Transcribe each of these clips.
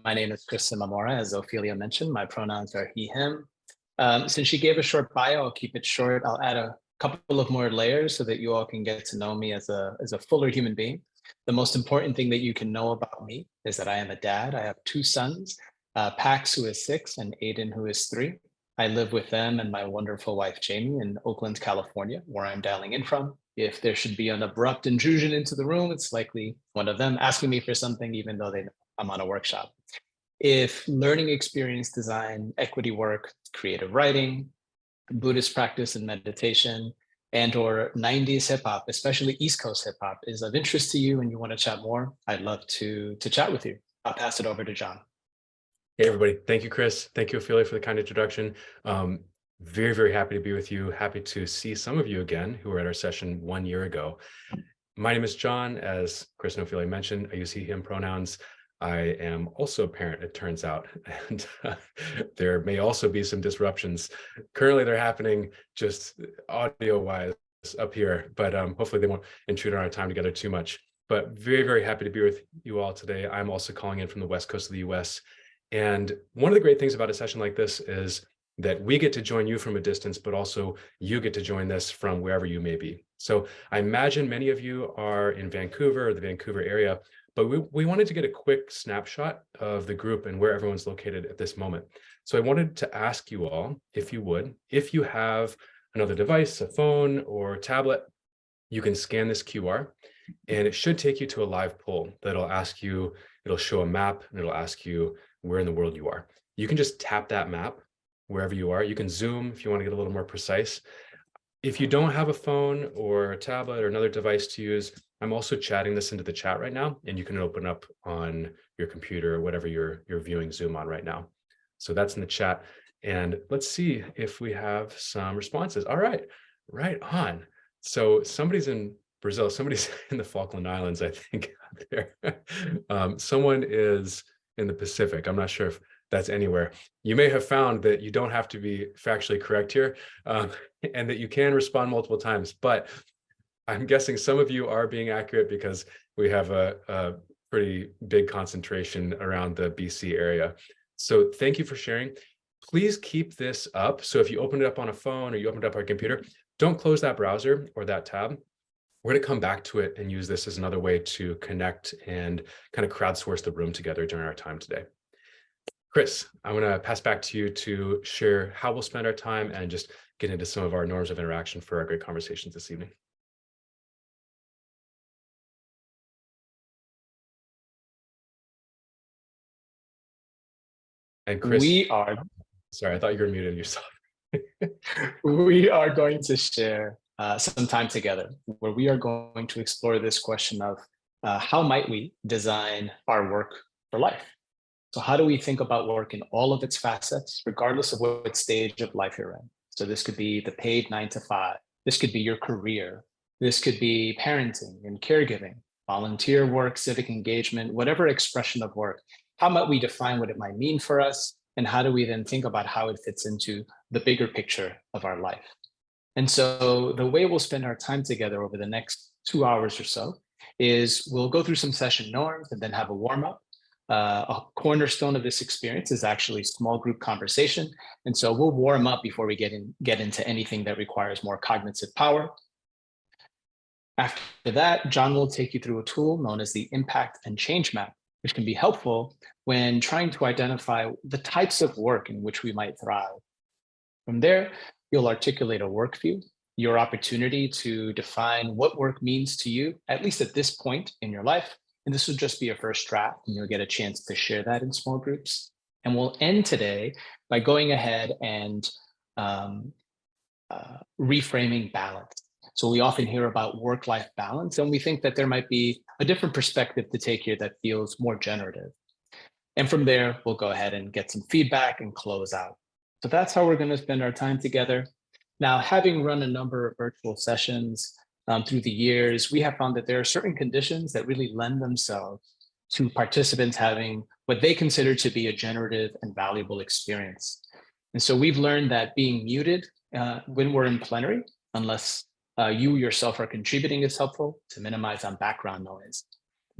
My name is Chris Simamora. As Ophelia mentioned, my pronouns are he, him. Since she gave a short bio, I'll keep it short. I'll add a couple of more layers so that you all can get to know me as a fuller human being. The most important thing that you can know about me is that I am a dad. I have two sons, Pax, who is 6, and Aiden, who is 3. I live with them and my wonderful wife, Jamie, in Oakland, California, where I'm dialing in from. If there should be an abrupt intrusion into the room, it's likely one of them asking me for something, even though they know I'm on a workshop. If learning experience design, equity work, creative writing, Buddhist practice and meditation, and or 90s hip hop, especially East Coast hip hop, is of interest to you and you want to chat more, I'd love to chat with you. I'll pass it over to John. Hey, everybody. Thank you, Chris. Thank you, Ophelia, for the kind introduction. Very, very happy to be with you. Happy to see some of you again who were at our session 1 year ago. My name is John. As Chris and Ophelia mentioned, I use he, him pronouns. I am also a parent, it turns out, and there may also be some disruptions. Currently, they're happening just audio-wise up here, but hopefully they won't intrude on our time together too much. But very, very happy to be with you all today. I'm also calling in from the West Coast of the US. And one of the great things about a session like this is that we get to join you from a distance, but also you get to join this from wherever you may be. So I imagine many of you are in Vancouver or the Vancouver area, but we wanted to get a quick snapshot of the group and where everyone's located at this moment. So I wanted to ask you all, if you would, if you have another device, a phone or tablet, you can scan this QR and it should take you to a live poll that'll ask you, it'll show a map and it'll ask you where in the world you are. You can just tap that map wherever you are. You can zoom if you want to get a little more precise. If you don't have a phone or a tablet or another device to use, I'm also chatting this into the chat right now, and you can open up on your computer or whatever you're viewing Zoom on right now. So that's in the chat. And let's see if we have some responses. All right, right on. So somebody's in Brazil, somebody's in the Falkland Islands, I think, out there. Someone is in the Pacific. I'm not sure if that's anywhere. You may have found that you don't have to be factually correct here, and that you can respond multiple times, but I'm guessing some of you are being accurate because we have a pretty big concentration around the BC area. So thank you for sharing. Please keep this up. So if you open it up on a phone or you opened up our computer, don't close that browser or that tab. We're going to come back to it and use this as another way to connect and kind of crowdsource the room together during our time today. Chris, I'm going to pass back to you to share how we'll spend our time and just get into some of our norms of interaction for our great conversations this evening. And Chris, sorry, I thought you were muted yourself. We are going to share some time together where we are going to explore this question of how might we design our work for life? So how do we think about work in all of its facets, regardless of what stage of life you're in? So this could be the paid 9 to 5. This could be your career. This could be parenting and caregiving, volunteer work, civic engagement, whatever expression of work. How might we define what it might mean for us? And how do we then think about how it fits into the bigger picture of our life? And so the way we'll spend our time together over the next 2 hours or so is we'll go through some session norms and then have a warm up. A cornerstone of this experience is actually small group conversation. And so we'll warm up before we get into anything that requires more cognitive power. After that, John will take you through a tool known as the Impact and Change Map, which can be helpful when trying to identify the types of work in which we might thrive. From there, you'll articulate a work view, your opportunity to define what work means to you, at least at this point in your life. And this will just be a first draft, and you'll get a chance to share that in small groups. And we'll end today by going ahead and reframing balance. So we often hear about work-life balance, and we think that there might be a different perspective to take here that feels more generative. And from there, we'll go ahead and get some feedback and close out. So that's how we're going to spend our time together. Now, having run a number of virtual sessions through the years, we have found that there are certain conditions that really lend themselves to participants having what they consider to be a generative and valuable experience. And so we've learned that being muted when we're in plenary, unless you yourself are contributing, is helpful to minimize on background noise.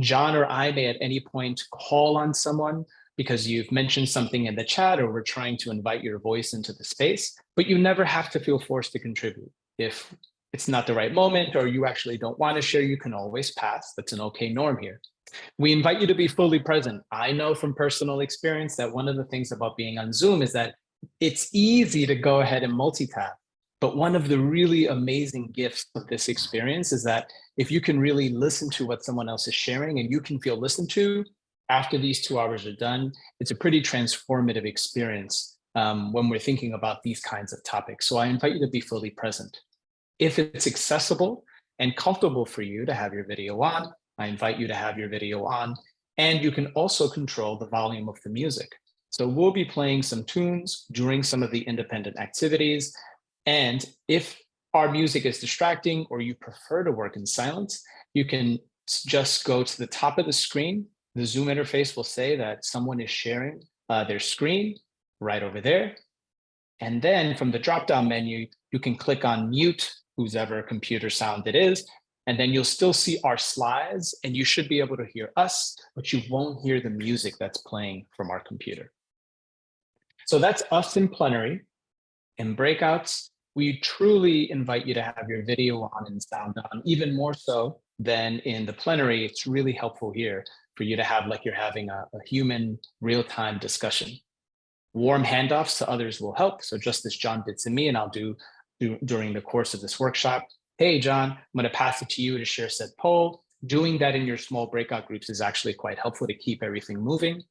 John or I may at any point call on someone because you've mentioned something in the chat or we're trying to invite your voice into the space, but you never have to feel forced to contribute. If it's not the right moment or you actually don't want to share, you can always pass. That's an okay norm here. We invite you to be fully present. I know from personal experience that one of the things about being on Zoom is that it's easy to go ahead and multitask. But one of the really amazing gifts of this experience is that if you can really listen to what someone else is sharing and you can feel listened to after these 2 hours are done, it's a pretty transformative experience when we're thinking about these kinds of topics. So I invite you to be fully present. If it's accessible and comfortable for you to have your video on, I invite you to have your video on, and you can also control the volume of the music. So we'll be playing some tunes during some of the independent activities. And if our music is distracting or you prefer to work in silence, you can just go to the top of the screen. The Zoom interface will say that someone is sharing their screen right over there. And then from the drop-down menu, you can click on mute whosever computer sound it is, and then you'll still see our slides and you should be able to hear us, but you won't hear the music that's playing from our computer. So that's us in plenary. In breakouts, we truly invite you to have your video on and sound on, even more so than in the plenary. It's really helpful here for you to have like you're having a human real-time discussion. Warm handoffs to others will help. So just as John did to me, and I'll do during the course of this workshop. Hey, John, I'm going to pass it to you to share said poll. Doing that in your small breakout groups is actually quite helpful to keep everything moving.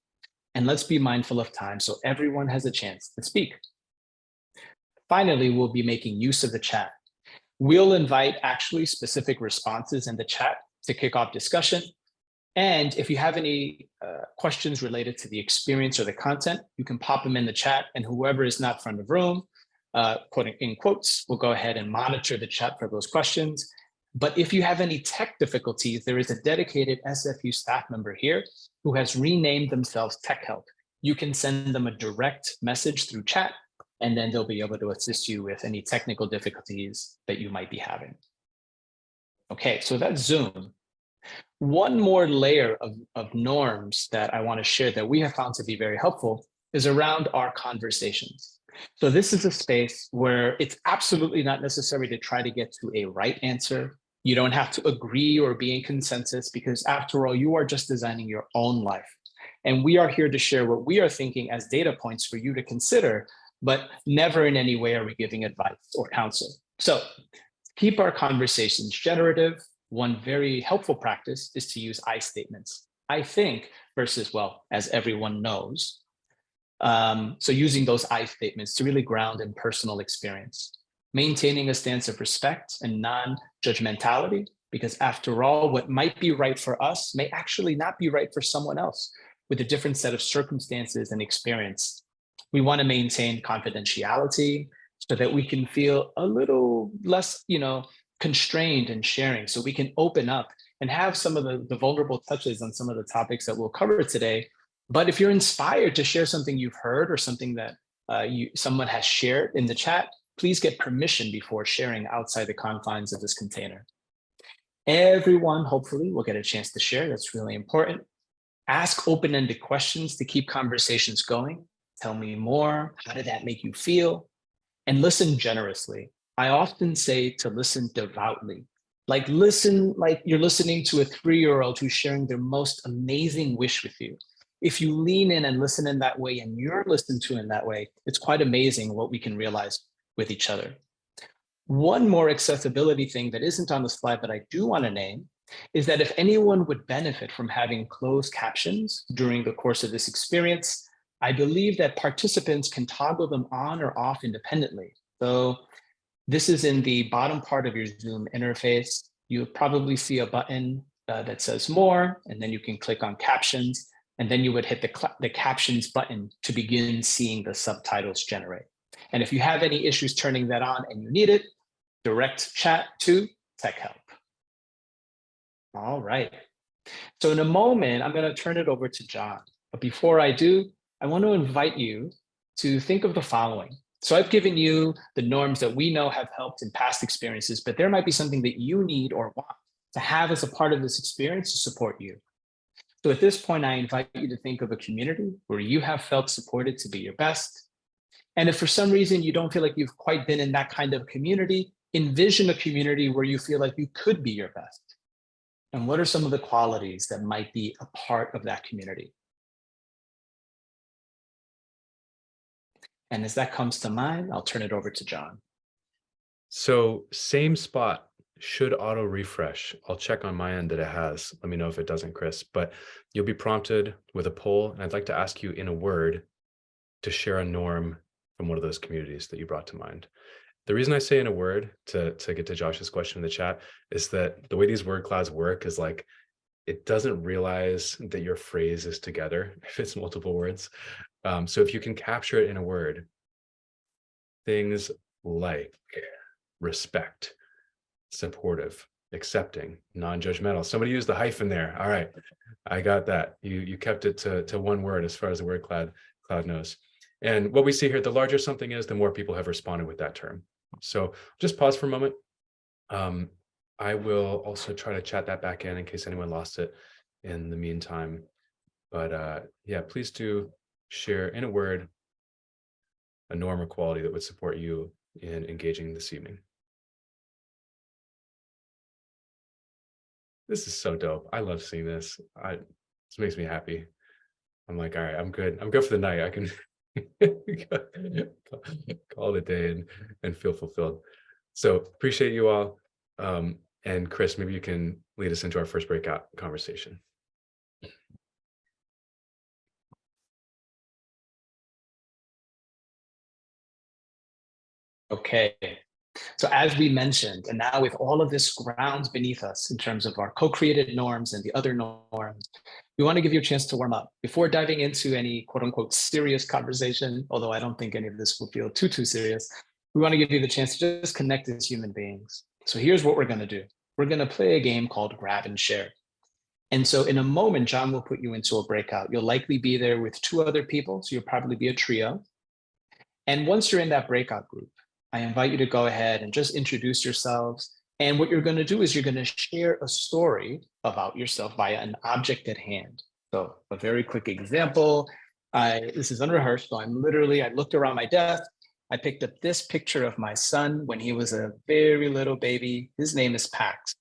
And let's be mindful of time so everyone has a chance to speak. Finally, we'll be making use of the chat. We'll invite actually specific responses in the chat to kick off discussion. And if you have any questions related to the experience or the content, you can pop them in the chat, and whoever is not front of room, quoting in quotes, we'll go ahead and monitor the chat for those questions. But if you have any tech difficulties, there is a dedicated SFU staff member here who has renamed themselves Tech Help. You can send them a direct message through chat, and then they'll be able to assist you with any technical difficulties that you might be having. Okay, so that's Zoom. One more layer of norms that I want to share that we have found to be very helpful is around our conversations. So this is a space where it's absolutely not necessary to try to get to a right answer. You don't have to agree or be in consensus because after all, you are just designing your own life. And we are here to share what we are thinking as data points for you to consider, but never in any way are we giving advice or counsel. So keep our conversations generative. One very helpful practice is to use I statements. I think versus, well, as everyone knows. So using those I statements to really ground in personal experience, maintaining a stance of respect and non-judgmentality, because after all, what might be right for us may actually not be right for someone else with a different set of circumstances and experience. We want to maintain confidentiality so that we can feel a little less, constrained in sharing, so we can open up and have some of the vulnerable touches on some of the topics that we'll cover today. But if you're inspired to share something you've heard or something that someone has shared in the chat, please get permission before sharing outside the confines of this container. Everyone, hopefully, will get a chance to share. That's really important. Ask open-ended questions to keep conversations going. Tell me more. How did that make you feel? And listen generously. I often say to listen devoutly. Like listen like you're listening to a 3-year-old who's sharing their most amazing wish with you. If you lean in and listen in that way and you're listened to in that way, it's quite amazing what we can realize with each other. One more accessibility thing that isn't on the slide that I do want to name is that if anyone would benefit from having closed captions during the course of this experience, I believe that participants can toggle them on or off independently. So this is in the bottom part of your Zoom interface. You'll probably see a button that says more, and then you can click on captions, and then you would hit the captions button to begin seeing the subtitles generate. And if you have any issues turning that on and you need it, direct chat to Tech Help. All right. So in a moment, I'm going to turn it over to John. But before I do, I want to invite you to think of the following. So I've given you the norms that we know have helped in past experiences, but there might be something that you need or want to have as a part of this experience to support you. So at this point, I invite you to think of a community where you have felt supported to be your best. And if for some reason you don't feel like you've quite been in that kind of community, envision a community where you feel like you could be your best. And what are some of the qualities that might be a part of that community? And as that comes to mind, I'll turn it over to John. So same spot should auto refresh. I'll check on my end that it has. Let me know if it doesn't, Chris. But you'll be prompted with a poll, and I'd like to ask you in a word to share a norm from one of those communities that you brought to mind. The reason I say in a word to get to Josh's question in the chat is that the way these word clouds work is like it doesn't realize that your phrase is together if it's multiple words. So if you can capture it in a word, things like respect, supportive, accepting, non-judgmental. Somebody used the hyphen there. All right, I got that. You kept it to one word as far as the word cloud knows. And what we see here, the larger something is, the more people have responded with that term. So just pause for a moment. I will also try to chat that back in case anyone lost it in the meantime. But yeah, please do share in a word a norm or quality that would support you in engaging this evening. This is so dope. I love seeing this. This makes me happy. I'm like, all right, I'm good. I'm good for the night. I can call it a day and feel fulfilled. So appreciate you all. And Chris, maybe you can lead us into our first breakout conversation. Okay. So as we mentioned, and now with all of this grounds beneath us in terms of our co-created norms and the other norms, we want to give you a chance to warm up before diving into any quote unquote serious conversation, although I don't think any of this will feel too serious. We want to give you the chance to just connect as human beings. So here's what we're going to do. We're going to play a game called Grab and Share. And so in a moment, John will put you into a breakout. You'll likely be there with two other people, so you'll probably be a trio. And once you're in that breakout group, I invite you to go ahead and just introduce yourselves. And what you're going to do is you're going to share a story about yourself via an object at hand. So a very quick example, this is unrehearsed. So I looked around my desk. I picked up this picture of my son when he was a very little baby. His name is Pax.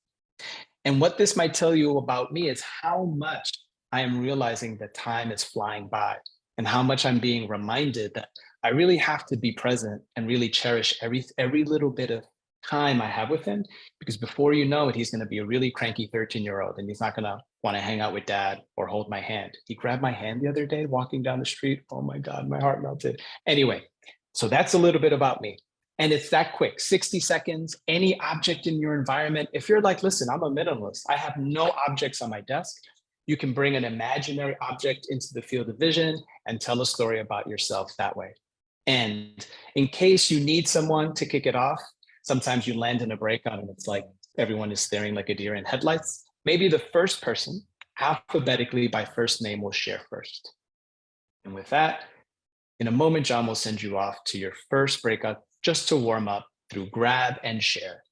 And what this might tell you about me is how much I am realizing that time is flying by and how much I'm being reminded that I really have to be present and really cherish every little bit of time I have with him, because before you know it, he's going to be a really cranky 13-year-old and he's not going to want to hang out with dad or hold my hand. He grabbed my hand the other day walking down the street. Oh my God, my heart melted. Anyway, so that's a little bit about me. And it's that quick, 60 seconds, any object in your environment. If you're like, listen, I'm a minimalist, I have no objects on my desk, you can bring an imaginary object into the field of vision and tell a story about yourself that way. And in case you need someone to kick it off, sometimes you land in a breakout and it's like everyone is staring like a deer in headlights. Maybe the first person, alphabetically by first name, will share first. And with that, in a moment, John will send you off to your first breakout just to warm up through Grab and Share.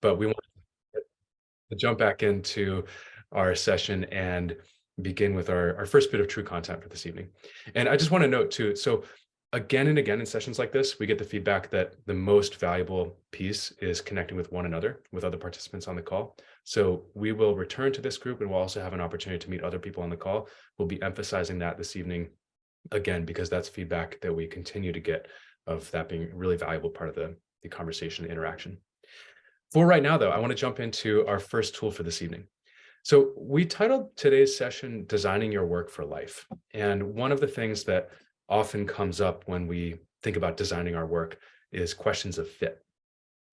But we want to jump back into our session and begin with our first bit of true content for this evening. And I just want to note too, so again and again in sessions like this, we get the feedback that the most valuable piece is connecting with one another, with other participants on the call. So we will return to this group and we'll also have an opportunity to meet other people on the call. We'll be emphasizing that this evening, again, because that's feedback that we continue to get of that being a really valuable part of the conversation, the interaction. For right now, though, I want to jump into our first tool for this evening. So we titled today's session, Designing Your Work for Life. And one of the things that often comes up when we think about designing our work is questions of fit.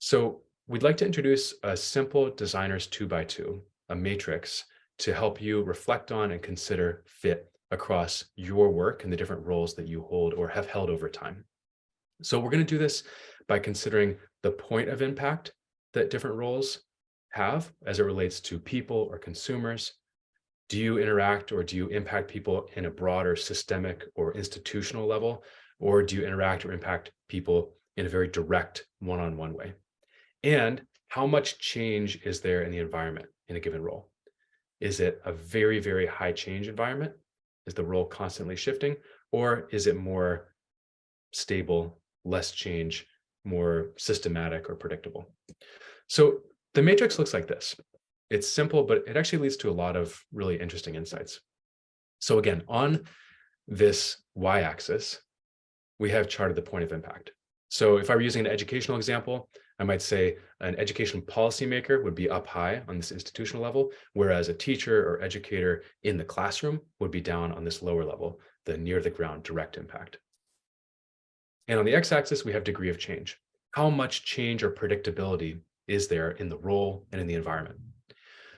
So we'd like to introduce a simple designer's 2x2, a matrix, to help you reflect on and consider fit across your work and the different roles that you hold or have held over time. So we're going to do this by considering the point of impact that different roles have as it relates to people or consumers. Do you interact or do you impact people in a broader systemic or institutional level, or do you interact or impact people in a very direct one-on-one way? And how much change is there in the environment in a given role? Is it a very, very high change environment? Is the role constantly shifting? Or is it more stable, less change, more systematic or predictable? So the matrix looks like this. It's simple, but it actually leads to a lot of really interesting insights. So again, on this y-axis, we have charted the point of impact. So if I were using an educational example, I might say an education policymaker would be up high on this institutional level, whereas a teacher or educator in the classroom would be down on this lower level, the near the ground direct impact. And on the x-axis, we have degree of change. How much change or predictability is there in the role and in the environment?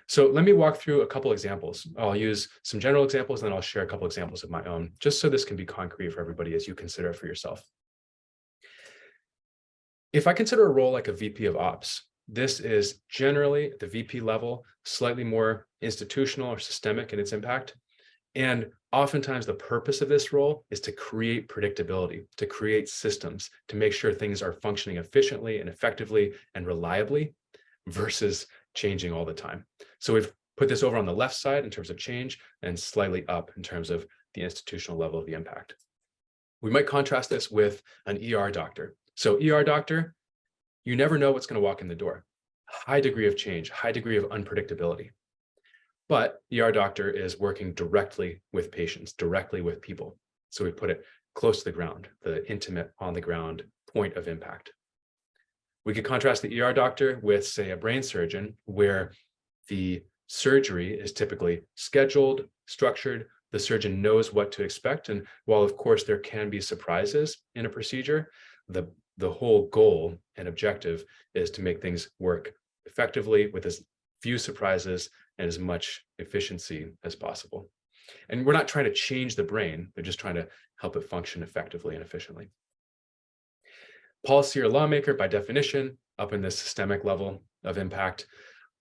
So let me walk through a couple examples. I'll use some general examples, and then I'll share a couple examples of my own, just so this can be concrete for everybody as you consider it for yourself. If I consider a role like a VP of Ops, this is generally at the VP level, slightly more institutional or systemic in its impact. And oftentimes the purpose of this role is to create predictability, to create systems, to make sure things are functioning efficiently and effectively and reliably versus changing all the time. So we've put this over on the left side in terms of change and slightly up in terms of the institutional level of the impact. We might contrast this with an ER doctor. So ER doctor, you never know what's going to walk in the door. High degree of change, high degree of unpredictability. But ER doctor is working directly with patients, directly with people. So we put it close to the ground, the intimate on the ground point of impact. We could contrast the ER doctor with, say, a brain surgeon, where the surgery is typically scheduled, structured. The surgeon knows what to expect. And while, of course, there can be surprises in a procedure, the whole goal and objective is to make things work effectively with as few surprises and as much efficiency as possible. And we're not trying to change the brain. They're just trying to help it function effectively and efficiently. Policy or lawmaker, by definition, up in this systemic level of impact,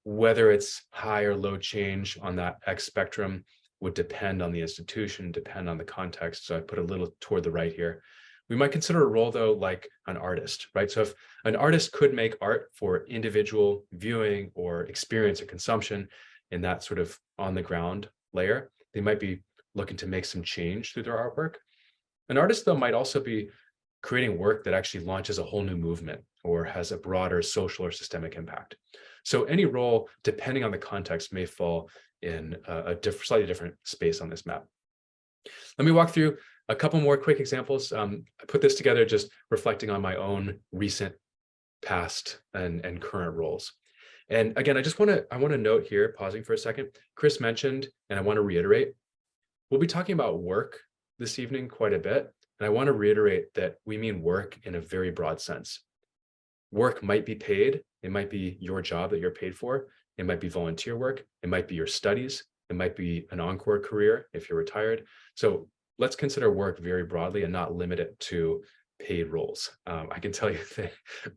whether it's high or low change on that X spectrum would depend on the institution, depend on the context. So I put a little toward the right here. We might consider a role, though, like an artist, right? So if an artist could make art for individual viewing or experience or consumption in that sort of on the ground layer, they might be looking to make some change through their artwork. An artist, though, might also be creating work that actually launches a whole new movement or has a broader social or systemic impact. So any role, depending on the context, may fall in a slightly different space on this map. Let me walk through a couple more quick examples. I put this together just reflecting on my own recent, past, and current roles. And again, I want to note here, pausing for a second, Chris mentioned, and I want to reiterate, we'll be talking about work this evening quite a bit. And I want to reiterate that we mean work in a very broad sense. Work might be paid. It might be your job that you're paid for. It might be volunteer work. It might be your studies. It might be an encore career if you're retired. So let's consider work very broadly and not limit it to paid roles. I can tell you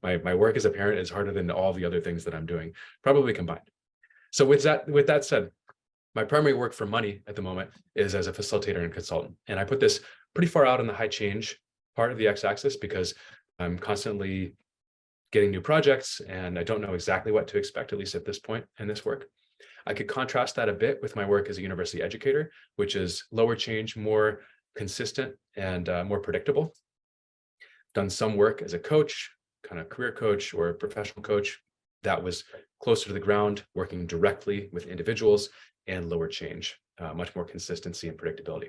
that my work as a parent is harder than all the other things that I'm doing, probably combined. So with that said, my primary work for money at the moment is as a facilitator and consultant. And I put this pretty far out on the high change part of the x-axis because I'm constantly getting new projects and I don't know exactly what to expect, at least at this point in this work. I could contrast that a bit with my work as a university educator, which is lower change, more consistent and more predictable. Done some work as a coach, kind of career coach or professional coach that was closer to the ground, working directly with individuals and lower change, much more consistency and predictability.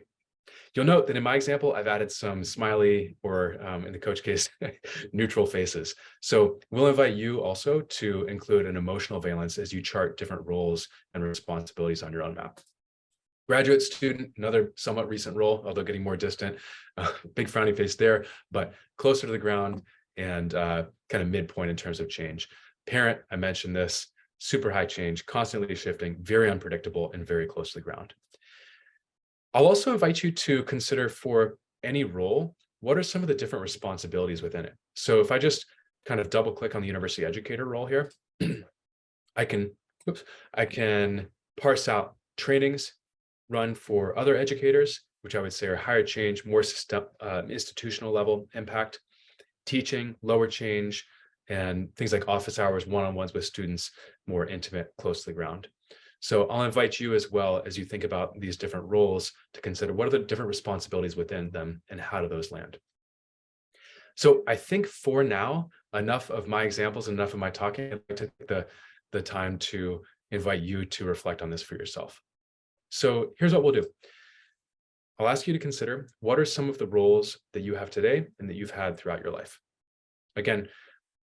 You'll note that in my example, I've added some smiley or in the coach case, neutral faces. So we'll invite you also to include an emotional valence as you chart different roles and responsibilities on your own map. Graduate student, another somewhat recent role, although getting more distant, big frowny face there, but closer to the ground and kind of midpoint in terms of change. Parent, I mentioned this, super high change, constantly shifting, very unpredictable and very close to the ground. I'll also invite you to consider for any role, what are some of the different responsibilities within it? So if I just kind of double click on the university educator role here, I can parse out trainings run for other educators, which I would say are higher change, more institutional level impact, teaching, lower change, and things like office hours, one-on-ones with students, more intimate, closely ground. So I'll invite you as well, as you think about these different roles, to consider what are the different responsibilities within them and how do those land. So I think for now, enough of my examples, enough of my talking. I'd like to take the time to invite you to reflect on this for yourself. So here's what we'll do. I'll ask you to consider, what are some of the roles that you have today and that you've had throughout your life? Again,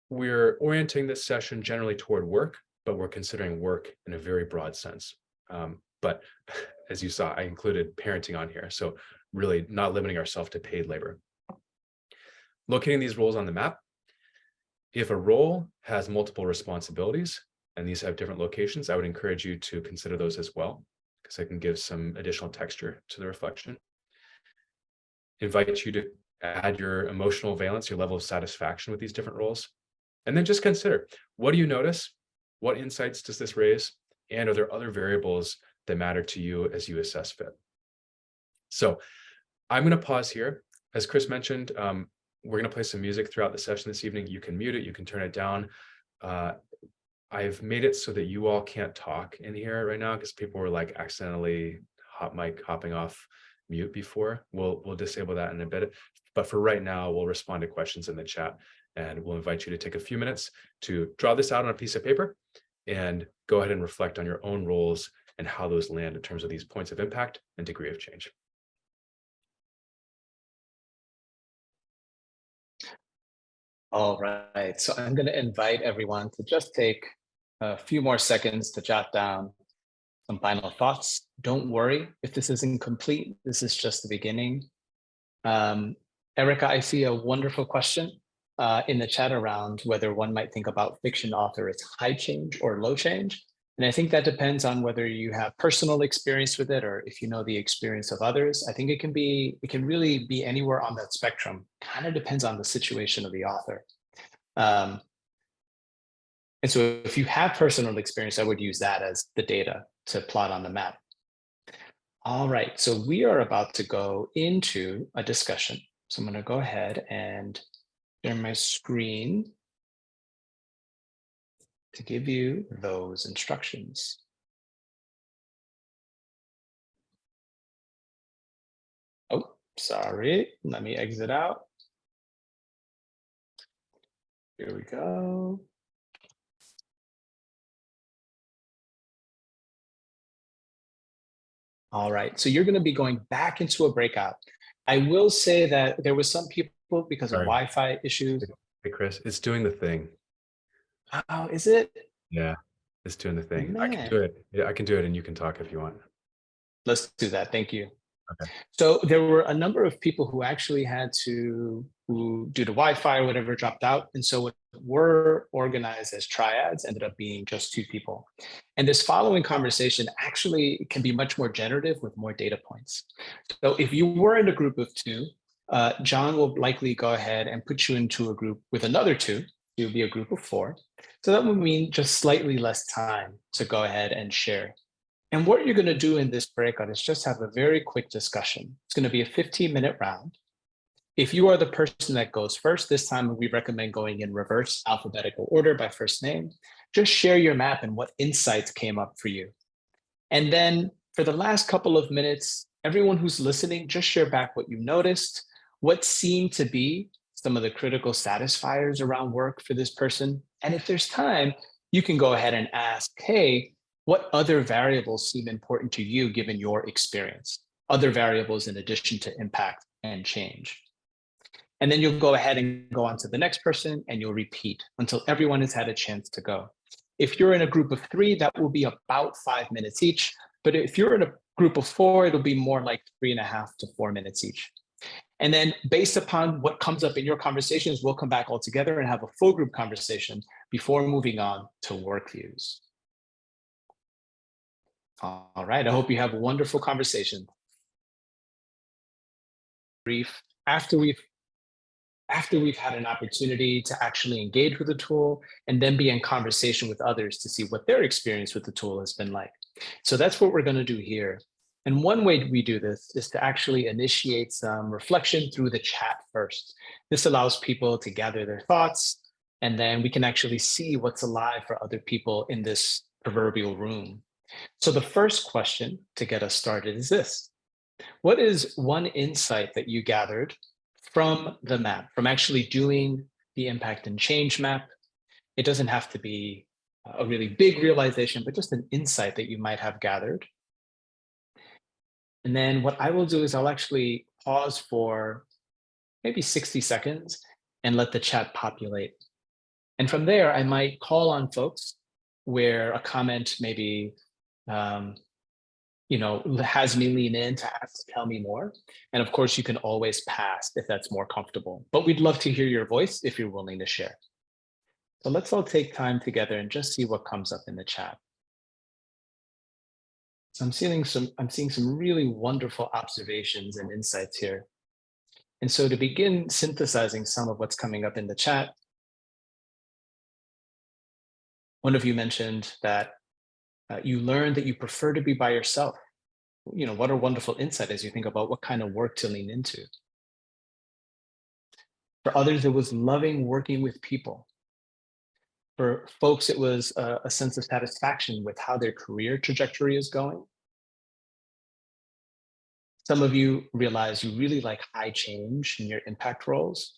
we're orienting this session generally toward work, but we're considering work in a very broad sense. But as you saw, I included parenting on here. So really not limiting ourselves to paid labor. Locating these roles on the map. If a role has multiple responsibilities and these have different locations, I would encourage you to consider those as well, because I can give some additional texture to the reflection. Invite you to add your emotional valence, your level of satisfaction with these different roles. And then just consider, what do you notice? What insights does this raise? And are there other variables that matter to you as you assess fit? So I'm going to pause here. As Chris mentioned, we're going to play some music throughout the session this evening. You can mute it, you can turn it down. I've made it so that you all can't talk in here right now because people were like accidentally hopping off mute before. We'll disable that in a bit. But for right now, we'll respond to questions in the chat, and we'll invite you to take a few minutes to draw this out on a piece of paper and go ahead and reflect on your own roles and how those land in terms of these points of impact and degree of change. All right, so I'm going to invite everyone to just take a few more seconds to jot down some final thoughts. Don't worry if this isn't complete. This is just the beginning. Erica, I see a wonderful question in the chat around whether one might think about fiction author as high change or low change. And I think that depends on whether you have personal experience with it or if you know the experience of others. I think it can really be anywhere on that spectrum. Kind of depends on the situation of the author. And so if you have personal experience, I would use that as the data to plot on the map. All right, so we are about to go into a discussion. So I'm going to go ahead and share my screen to give you those instructions. Oh, sorry. Let me exit out. Here we go. All right, so you're going to be going back into a breakout. I will say that there was some people because of Wi-Fi issues. Hey, Chris, it's doing the thing. Oh, is it? Yeah, it's doing the thing. Man. I can do it. Yeah, I can do it, and you can talk if you want. Let's do that. Thank you. Okay. So there were a number of people who actually had to, who due to Wi-Fi or whatever, dropped out. And so what were organized as triads ended up being just 2 people. And this following conversation actually can be much more generative with more data points. So if you were in a group of 2, John will likely go ahead and put you into a group with another 2. You'll be a group of 4. So that would mean just slightly less time to go ahead and share. And what you're going to do in this breakout is just have a very quick discussion. It's going to be a 15-minute round. If you are the person that goes first, this time we recommend going in reverse alphabetical order by first name. Just share your map and what insights came up for you. And then for the last couple of minutes, everyone who's listening, just share back what you noticed, what seemed to be some of the critical satisfiers around work for this person. And if there's time, you can go ahead and ask, hey, what other variables seem important to you given your experience? Other variables in addition to impact and change. And then you'll go ahead and go on to the next person and you'll repeat until everyone has had a chance to go. If you're in a group of 3, that will be about 5 minutes each. But if you're in a group of 4, it'll be more like 3.5 to 4 minutes each. And then based upon what comes up in your conversations, we'll come back all together and have a full group conversation before moving on to work views. All right, I hope you have a wonderful conversation. Brief, after we've had an opportunity to actually engage with the tool and then be in conversation with others to see what their experience with the tool has been like. So that's what we're going to do here. And one way we do this is to actually initiate some reflection through the chat first. This allows people to gather their thoughts, And then we can actually see what's alive for other people in this proverbial room. So the first question to get us started is this. What is one insight that you gathered from the map, from actually doing the impact and change map? It doesn't have to be a really big realization, but just an insight that you might have gathered. And then what I will do is I'll actually pause for maybe 60 seconds and let the chat populate. And from there, I might call on folks where a comment maybe um, has me lean in to ask, tell me more. And of course, you can always pass if that's more comfortable. But we'd love to hear your voice if you're willing to share. So let's all take time together and just see what comes up in the chat. So I'm seeing some really wonderful observations and insights here. And so to begin synthesizing some of what's coming up in the chat, one of you mentioned that you learned that you prefer to be by yourself. What a wonderful insight as you think about what kind of work to lean into. For others, it was loving working with people. For folks, it was a sense of satisfaction with how their career trajectory is going. Some of you realize you really like high change in your impact roles.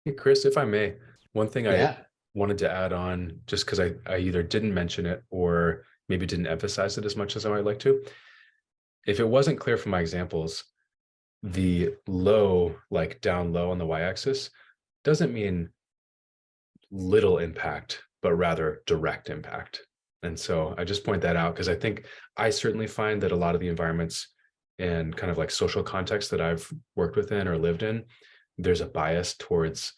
Hey, Chris, if I may, one thing I Yeah, wanted to add on, just because I either didn't mention it or maybe didn't emphasize it as much as I might like to. If it wasn't clear from my examples, the low, like down low on the y-axis, doesn't mean little impact, but rather direct impact. And so I just point that out because I think I certainly find that a lot of the environments and kind of like social contexts that I've worked within or lived in, there's a bias towards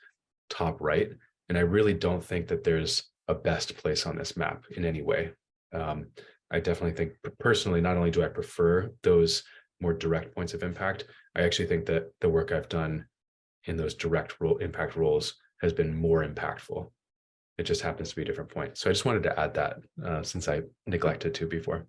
top right. And I really don't think that there's a best place on this map in any way. I definitely think personally, not only do I prefer those more direct points of impact, I actually think that the work I've done in those direct impact roles has been more impactful. It just happens to be a different point. So I just wanted to add that since I neglected to before.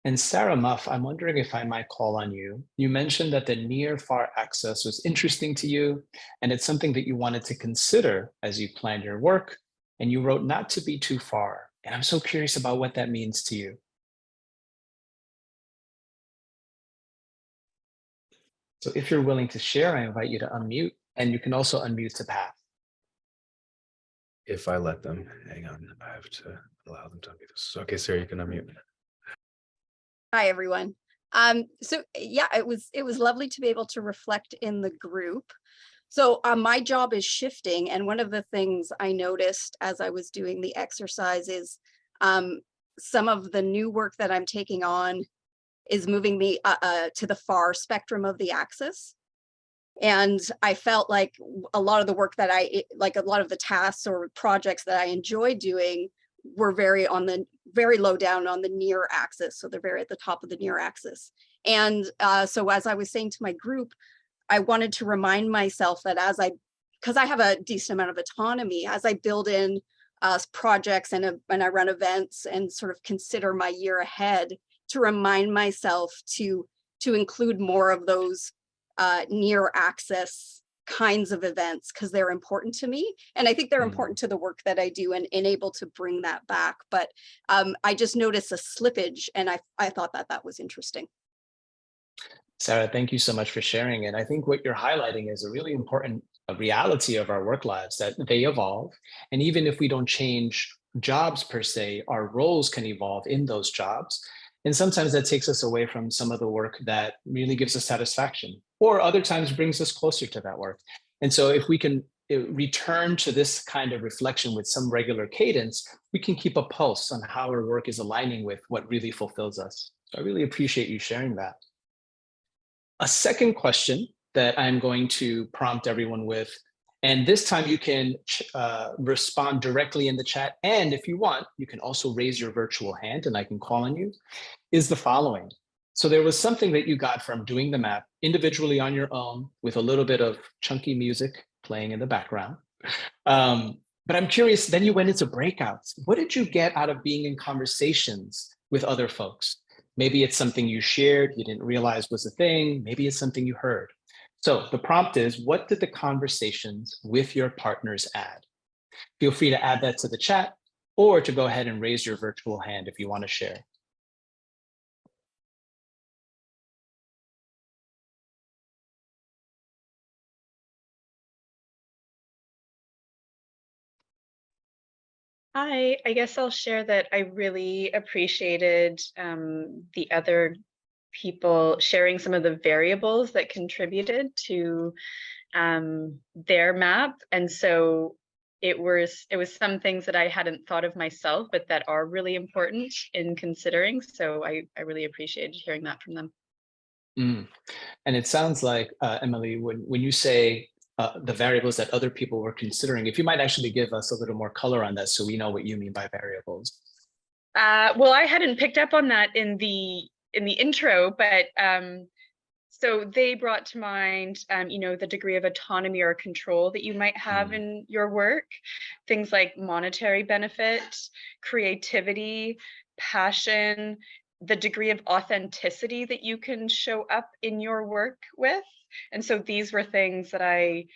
and Sarah Muff, I'm wondering if I might call on you. You mentioned that the near-far axis was interesting to you, and it's something that you wanted to consider as you planned your work, and you wrote not to be too far. And I'm so curious about what that means to you. So if you're willing to share, I invite you to unmute, and you can also unmute to pass. If I let them, hang on, I have to allow them to unmute this. Okay, Sarah, you can unmute. Hi, everyone. So yeah, it was lovely to be able to reflect in the group. So my job is shifting, and one of the things I noticed as I was doing the exercise is some of the new work that I'm taking on is moving me to the far spectrum of the axis. And I felt like a lot of the work that a lot of the tasks or projects that I enjoy doing were very low down on the near axis. So they're very at the top of the near axis. And so as I was saying to my group, I wanted to remind myself that because I have a decent amount of autonomy, as I build in projects and I run events and sort of consider my year ahead, to remind myself to include more of those near axis kinds of events because they're important to me. And I think they're important to the work that I do and able to bring that back. But I just noticed a slippage and I thought that was interesting. Sarah, thank you so much for sharing. And I think what you're highlighting is a really important reality of our work lives, that they evolve. And even if we don't change jobs per se, our roles can evolve in those jobs. And sometimes that takes us away from some of the work that really gives us satisfaction, or other times brings us closer to that work. And so if we can return to this kind of reflection with some regular cadence, we can keep a pulse on how our work is aligning with what really fulfills us. So I really appreciate you sharing that. A second question that I'm going to prompt everyone with, and this time you can respond directly in the chat. And if you want, you can also raise your virtual hand and I can call on you, is the following. So there was something that you got from doing the map individually on your own with a little bit of chunky music playing in the background. But I'm curious, then you went into breakouts. What did you get out of being in conversations with other folks? Maybe it's something you shared, you didn't realize was a thing. Maybe it's something you heard. So the prompt is, what did the conversations with your partners add? Feel free to add that to the chat or to go ahead and raise your virtual hand if you want to share. Hi, I guess I'll share that I really appreciated the other people sharing some of the variables that contributed to their map. And so it was some things that I hadn't thought of myself, but that are really important in considering. So I really appreciated hearing that from them. Mm. And it sounds like, Emily, when you say the variables that other people were considering, if you might actually give us a little more color on that so we know what you mean by variables. Well, I hadn't picked up on that in the intro, but so they brought to mind, the degree of autonomy or control that you might have in your work, things like monetary benefit, creativity, passion, the degree of authenticity that you can show up in your work with. And so these were things that I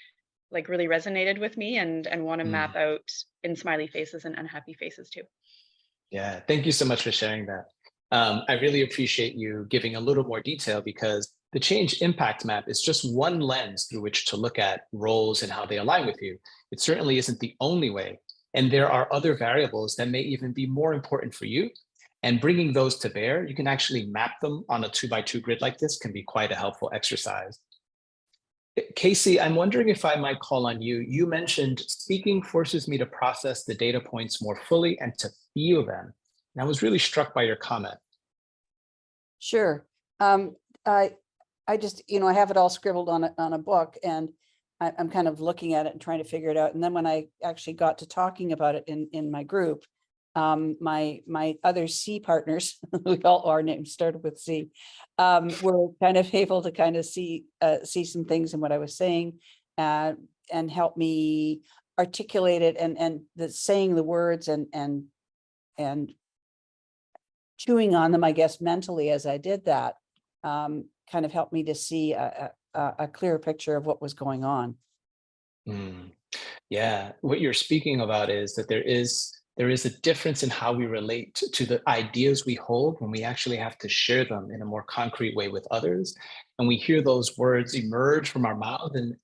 like really resonated with me and want to map out in smiley faces and unhappy faces too. Yeah, thank you so much for sharing that. I really appreciate you giving a little more detail because the change impact map is just one lens through which to look at roles and how they align with you. It certainly isn't the only way. And there are other variables that may even be more important for you. And bringing those to bear, you can actually map them on a 2x2 grid like this can be quite a helpful exercise. Casey, I'm wondering if I might call on you. You mentioned speaking forces me to process the data points more fully and to feel them. And I was really struck by your comment. Sure. I just, I have it all scribbled on a book, and I'm kind of looking at it and trying to figure it out. And then when I actually got to talking about it in my group, my other C partners, our names started with C, were kind of able to kind of see some things in what I was saying, and help me articulate it, and saying the words and chewing on them, I guess, mentally as I did that, kind of helped me to see a clearer picture of what was going on. Yeah, what you're speaking about is that there is a difference in how we relate to the ideas we hold when we actually have to share them in a more concrete way with others. And we hear those words emerge from our mouth, and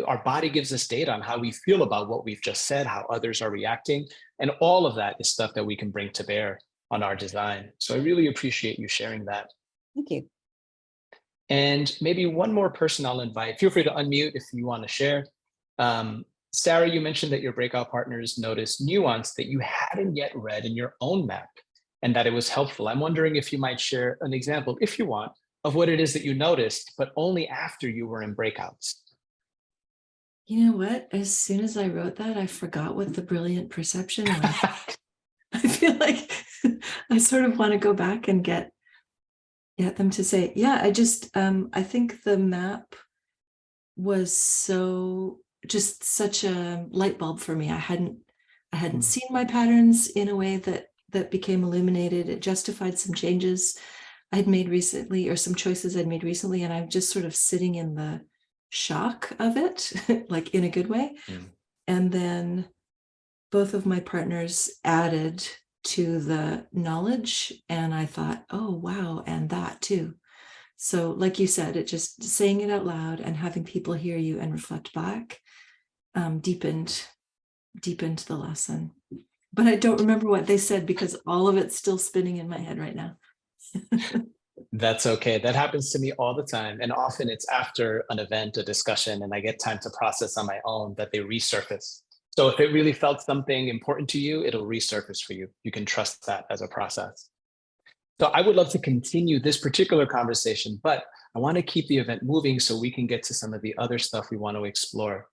our body gives us data on how we feel about what we've just said, how others are reacting. And all of that is stuff that we can bring to bear on our design. So I really appreciate you sharing that. Thank you. And maybe one more person I'll invite. Feel free to unmute if you want to share. Sarah, you mentioned that your breakout partners noticed nuance that you hadn't yet read in your own map and that it was helpful. I'm wondering if you might share an example, if you want, of what it is that you noticed, but only after you were in breakouts. You know what? As soon as I wrote that, I forgot what the brilliant perception was. I feel like I sort of want to go back and get them to say, yeah, I think the map was just such a light bulb for me. I hadn't seen my patterns in a way that became illuminated. It justified some changes I'd made recently, or some choices I'd made recently, and I'm just sort of sitting in the shock of it, like in a good way. And then both of my partners added to the knowledge, and I thought, oh wow, and that too. So like you said, it just saying it out loud and having people hear you and reflect back deepened the lesson. But I don't remember what they said because all of it's still spinning in my head right now. That's okay. That happens to me all the time. And often it's after an event, a discussion, and I get time to process on my own that they resurface. So if it really felt something important to you, it'll resurface for you. You can trust that as a process. So I would love to continue this particular conversation, but I want to keep the event moving so we can get to some of the other stuff we want to explore.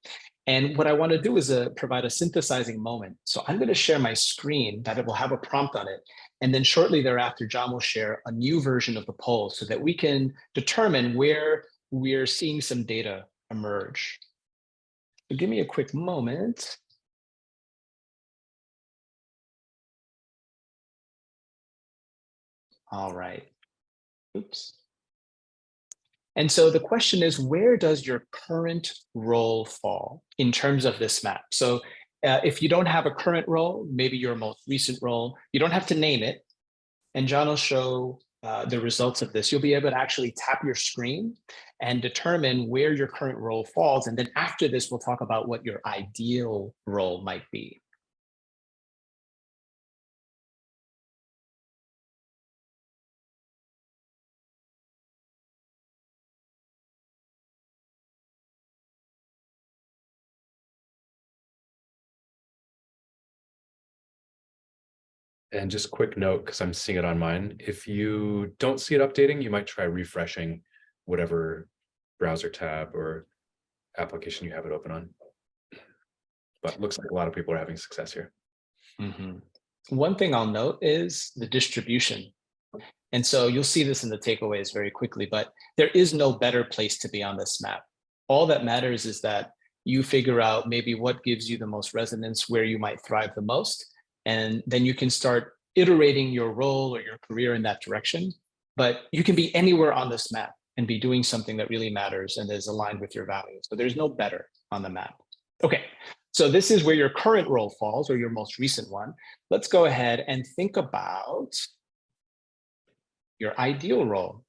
And what I want to do is provide a synthesizing moment. So I'm going to share my screen that it will have a prompt on it. And then shortly thereafter, John will share a new version of the poll so that we can determine where we're seeing some data emerge. So give me a quick moment. All right. Oops. And so the question is, where does your current role fall in terms of this map? So if you don't have a current role, maybe your most recent role, you don't have to name it. And John will show the results of this. You'll be able to actually tap your screen and determine where your current role falls. And then after this, we'll talk about what your ideal role might be. And just quick note, because I'm seeing it on mine, if you don't see it updating, you might try refreshing whatever browser tab or application you have it open on. But it looks like a lot of people are having success here. Mm-hmm. One thing I'll note is the distribution. And so you'll see this in the takeaways very quickly, but there is no better place to be on this map. All that matters is that you figure out maybe what gives you the most resonance, where you might thrive the most, and then you can start iterating your role or your career in that direction. But you can be anywhere on this map and be doing something that really matters and is aligned with your values. So there's no better on the map. Okay, so this is where your current role falls, or your most recent one. Let's go ahead and think about your ideal role.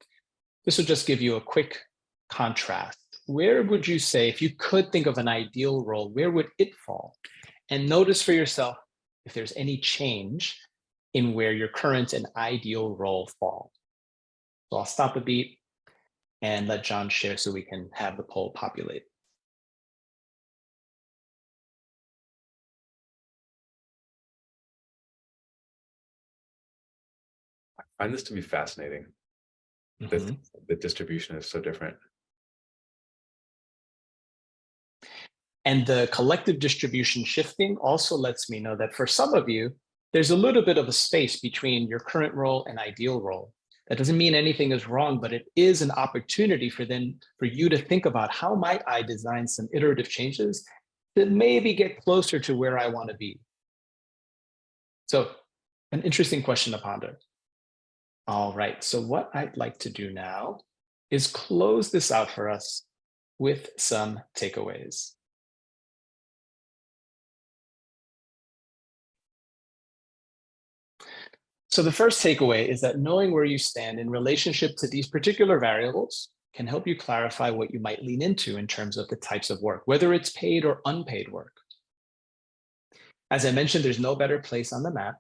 This will just give you a quick contrast. Where would you say, if you could think of an ideal role, where would it fall? And notice for yourself if there's any change in where your current and ideal role fall. So I'll stop a beat and let John share so we can have the poll populate. I find this to be fascinating. The distribution is so different. And the collective distribution shifting also lets me know that for some of you, there's a little bit of a space between your current role and ideal role. That doesn't mean anything is wrong, but it is an opportunity for you to think about, how might I design some iterative changes that maybe get closer to where I want to be? So an interesting question to ponder. All right, so what I'd like to do now is close this out for us with some takeaways. So the first takeaway is that knowing where you stand in relationship to these particular variables can help you clarify what you might lean into in terms of the types of work, whether it's paid or unpaid work. As I mentioned, there's no better place on the map,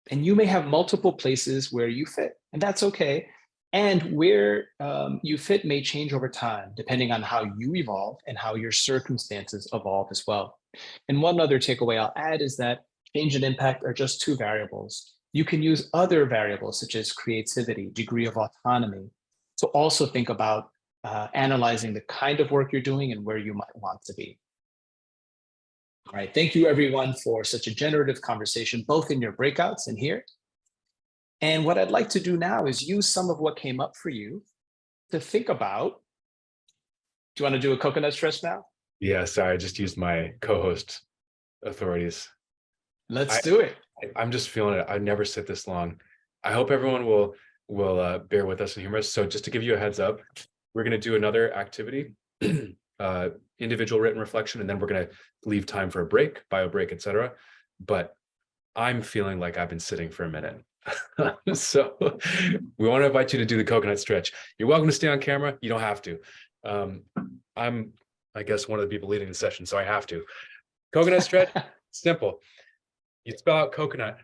and you may have multiple places where you fit, and that's okay. And where you fit may change over time, depending on how you evolve and how your circumstances evolve as well. And one other takeaway I'll add is that change and impact are just two variables. You can use other variables such as creativity, degree of autonomy, to also think about analyzing the kind of work you're doing and where you might want to be. All right, thank you everyone for such a generative conversation, both in your breakouts and here. And what I'd like to do now is use some of what came up for you to think about. Do you want to do a coconut stretch now? Yeah, sorry, I just used my co-host authorities. Let's do it. I'm just feeling it. I've never sit this long. I hope everyone will bear with us and humor us. So just to give you a heads up, we're going to do another activity, individual written reflection, and then we're going to leave time for a break, bio break, etc. But I'm feeling like I've been sitting for a minute. So we want to invite you to do the coconut stretch. You're welcome to stay on camera. You don't have to. I'm, I guess, one of the people leading the session, so I have to. Coconut stretch, simple. You spell out coconut.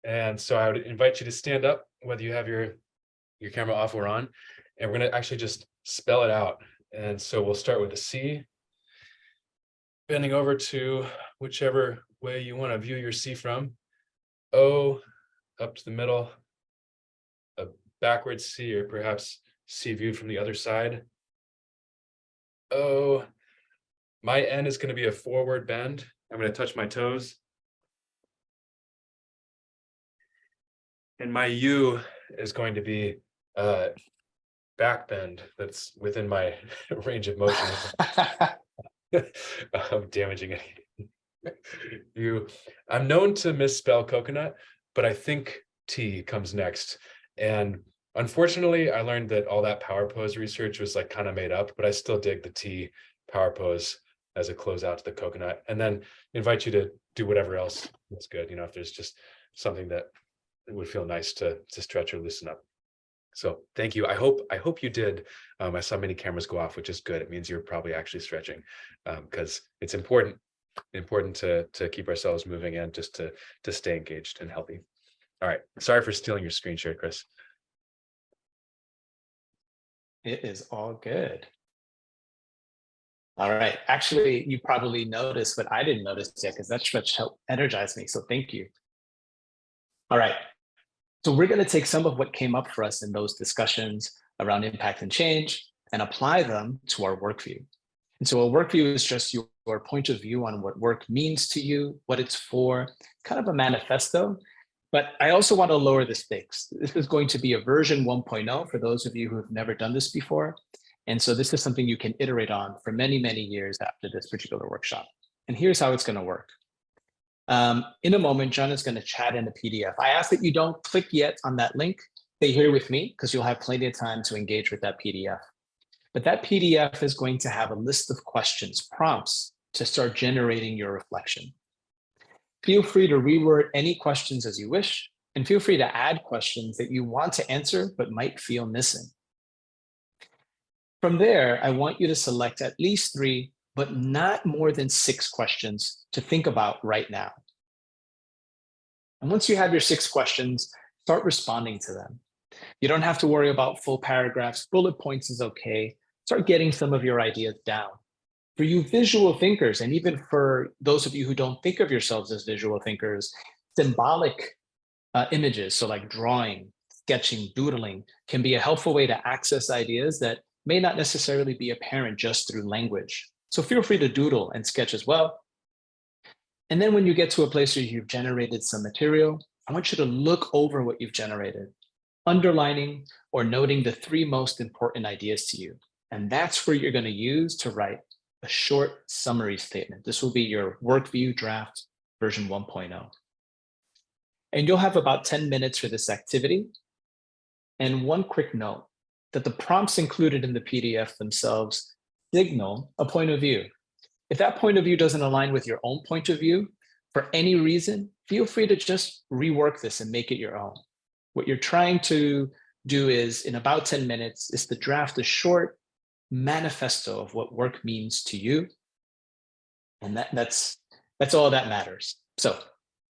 And so I would invite you to stand up, whether you have your camera off or on, and we're going to actually just spell it out. And so we'll start with a C, bending over to whichever way you want to view your C from. O, up to the middle, a backwards C, or perhaps C viewed from the other side. O, my N is going to be a forward bend. I'm going to touch my toes. And my U is going to be back bend. That's within my range of motion. I'm damaging it. I'm known to misspell coconut, but I think T comes next. And Unfortunately, I learned that all that power pose research was like kind of made up, but I still dig the T power pose as a closeout to the coconut, and then invite you to do whatever else is good. If there's just something that would feel nice to stretch or loosen up. So thank you. I hope you did. I saw many cameras go off, which is good. It means you're probably actually stretching, because it's important to keep ourselves moving and just to stay engaged and healthy. All right. Sorry for stealing your screen share, Chris. It is all good. All right. Actually, you probably noticed, but I didn't notice yet because that stretch helped energize me. So thank you. All right. So we're going to take some of what came up for us in those discussions around impact and change and apply them to our work view. And so a work view is just your point of view on what work means to you, what it's for, kind of a manifesto. But I also want to lower the stakes. This is going to be a version 1.0 for those of you who have never done this before. And so this is something you can iterate on for many, many years after this particular workshop. And here's how it's going to work. In a moment, John is going to chat in a PDF. I ask that you don't click yet on that link. Stay here with me because you'll have plenty of time to engage with that PDF. But that PDF is going to have a list of questions, prompts to start generating your reflection. Feel free to reword any questions as you wish, and feel free to add questions that you want to answer but might feel missing. From there, I want you to select at least 3, but not more than 6 questions to think about right now. And once you have your 6 questions, start responding to them. You don't have to worry about full paragraphs. Bullet points is okay. Start getting some of your ideas down. For you visual thinkers, and even for those of you who don't think of yourselves as visual thinkers, symbolic images, so like drawing, sketching, doodling, can be a helpful way to access ideas that may not necessarily be apparent just through language. So feel free to doodle and sketch as well. And then when you get to a place where you've generated some material, I want you to look over what you've generated, underlining or noting the 3 most important ideas to you. And that's where you're going to use to write a short summary statement. This will be your work view draft version 1.0. And you'll have about 10 minutes for this activity. And one quick note, that the prompts included in the PDF themselves signal a point of view. If that point of view doesn't align with your own point of view, for any reason, feel free to just rework this and make it your own. What you're trying to do is, in about 10 minutes, is to draft a short manifesto of what work means to you. And that's all that matters. So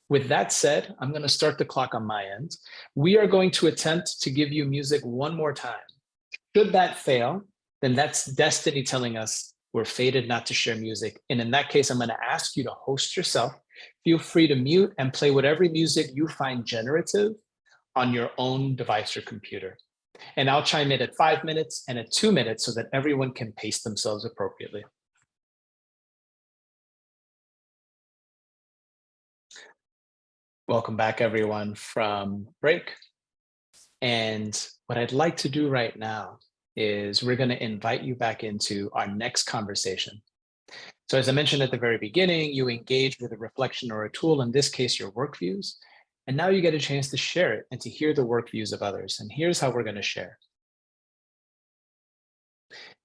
with that said, I'm going to start the clock on my end. We are going to attempt to give you music one more time. Should that fail, then that's destiny telling us we're fated not to share music. And in that case, I'm going to ask you to host yourself. Feel free to mute and play whatever music you find generative on your own device or computer. And I'll chime in at 5 minutes and at 2 minutes so that everyone can pace themselves appropriately. Welcome back, everyone, from break. And what I'd like to do right now is we're going to invite you back into our next conversation. So as I mentioned at the very beginning, you engage with a reflection or a tool, in this case, your work views. And now you get a chance to share it and to hear the work views of others. And here's how we're going to share.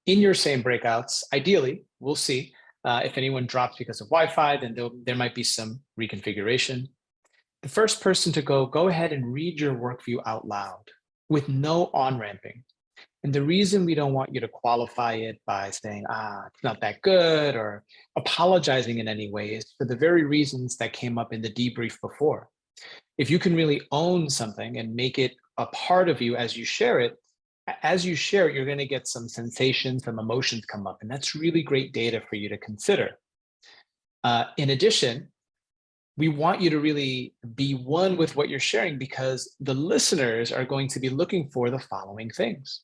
In your same breakouts, ideally, we'll see if anyone drops because of Wi-Fi, then there might be some reconfiguration. The first person to go ahead and read your work view out loud with no on-ramping. And the reason we don't want you to qualify it by saying, it's not that good, or apologizing in any way is for the very reasons that came up in the debrief before. If you can really own something and make it a part of you as you share it, you're going to get some sensations, some emotions come up. And that's really great data for you to consider. In addition, we want you to really be one with what you're sharing, because the listeners are going to be looking for the following things.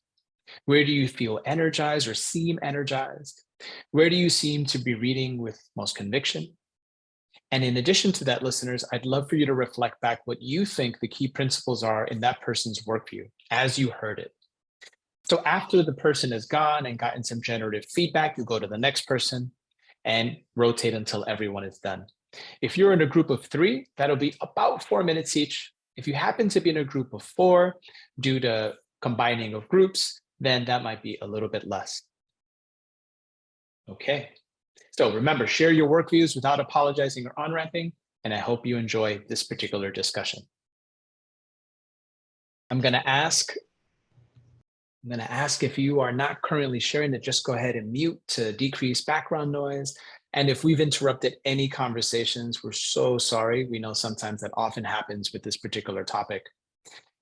Where do you feel energized or seem energized? Where do you seem to be reading with most conviction? And in addition to that, listeners, I'd love for you to reflect back what you think the key principles are in that person's workview as you heard it. So after the person is gone and gotten some generative feedback, you go to the next person and rotate until everyone is done. If you're in a group of 3, that'll be about 4 minutes each. If you happen to be in a group of 4, due to combining of groups, then that might be a little bit less. Okay, so remember, share your work views without apologizing or on-ramping, and I hope you enjoy this particular discussion. I'm gonna ask if you are not currently sharing to just go ahead and mute to decrease background noise. And if we've interrupted any conversations, we're so sorry. We know sometimes that often happens with this particular topic.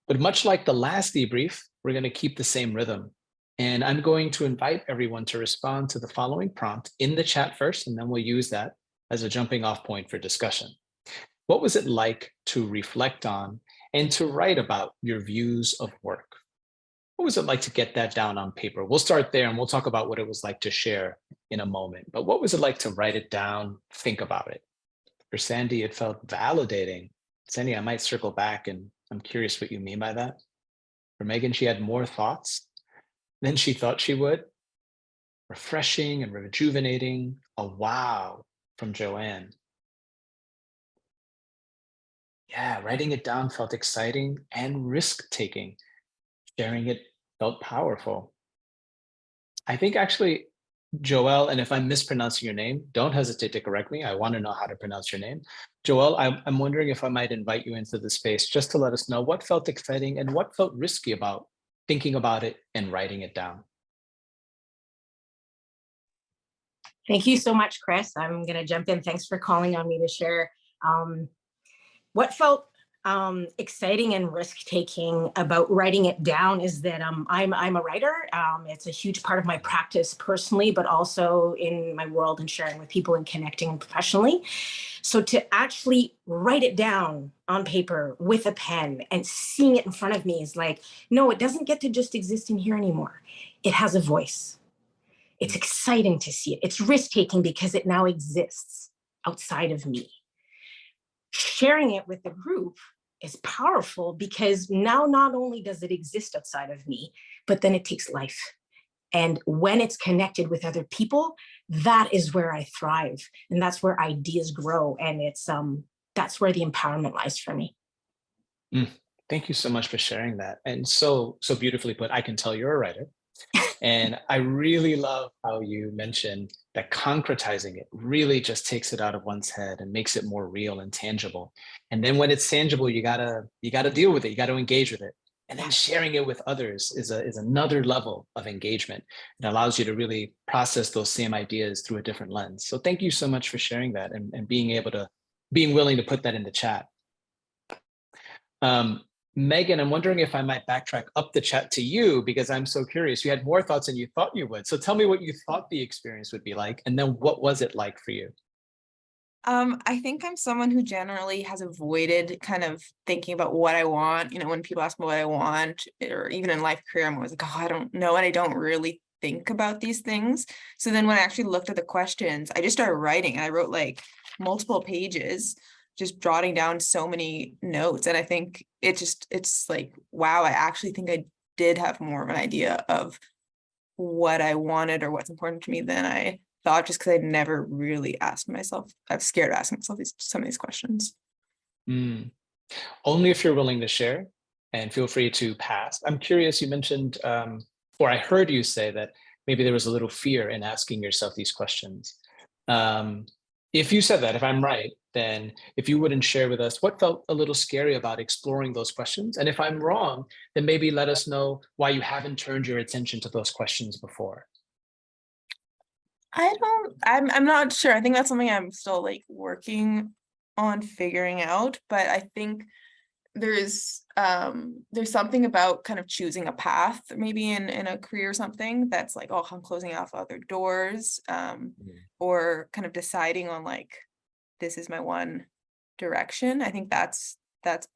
But much like the last debrief, we're going to keep the same rhythm. And I'm going to invite everyone to respond to the following prompt in the chat first, and then we'll use that as a jumping off point for discussion. What was it like to reflect on and to write about your views of work? What was it like to get that down on paper? We'll start there and we'll talk about what it was like to share in a moment. But what was it like to write it down, think about it? For Sandy, it felt validating. Sandy, I might circle back, and I'm curious what you mean by that. For Megan, she had more thoughts than she thought she would. Refreshing and rejuvenating. A wow from Joanne. Yeah, writing it down felt exciting and risk-taking. Sharing it felt powerful. I think actually, Joelle, and if I'm mispronouncing your name, don't hesitate to correct me. I want to know how to pronounce your name. Joelle, I'm wondering if I might invite you into the space just to let us know what felt exciting and what felt risky about thinking about it and writing it down. Thank you so much, Chris. I'm going to jump in. Thanks for calling on me to share. What felt exciting and risk-taking about writing it down is that I'm a writer. It's a huge part of my practice personally, but also in my world and sharing with people and connecting professionally. So to actually write it down on paper with a pen and seeing it in front of me is like, no, it doesn't get to just exist in here anymore. It has a voice. It's exciting to see it. It's risk-taking because it now exists outside of me. Sharing it with the group is powerful because now not only does it exist outside of me, but then it takes life. And when it's connected with other people, that is where I thrive. And that's where ideas grow. And it's that's where the empowerment lies for me. Thank you so much for sharing that. And so beautifully put. I can tell you're a writer. And I really love how you mentioned that concretizing it really just takes it out of one's head and makes it more real and tangible. And then when it's tangible, you gotta deal with it. You got to engage with it. And then sharing it with others is another level of engagement. It allows you to really process those same ideas through a different lens. So thank you so much for sharing that and being willing to put that in the chat. Megan, I'm wondering if I might backtrack up the chat to you because I'm so curious. You had more thoughts than you thought you would. So tell me what you thought the experience would be like, and then what was it like for you? I think I'm someone who generally has avoided kind of thinking about what I want. You know, when people ask me what I want, or even in life career, I'm always like, oh, I don't know. And I don't really think about these things. So then when I actually looked at the questions, I just started writing. I wrote like multiple pages, just jotting down so many notes. And I think it's like, wow, I actually think I did have more of an idea of what I wanted or what's important to me than I thought, just because I'd never really asked myself. I'm scared of asking myself some of these questions. Only if you're willing to share, and feel free to pass. I'm curious, you mentioned, or I heard you say that maybe there was a little fear in asking yourself these questions. If you said that, if I'm right, then if you wouldn't share with us what felt a little scary about exploring those questions. And if I'm wrong, then maybe let us know why you haven't turned your attention to those questions before. I'm not sure. I think that's something I'm still like working on figuring out, but I think there's something about kind of choosing a path, maybe in a career or something that's like, oh, I'm closing off other doors, or kind of deciding on like, this is my one direction. I think that's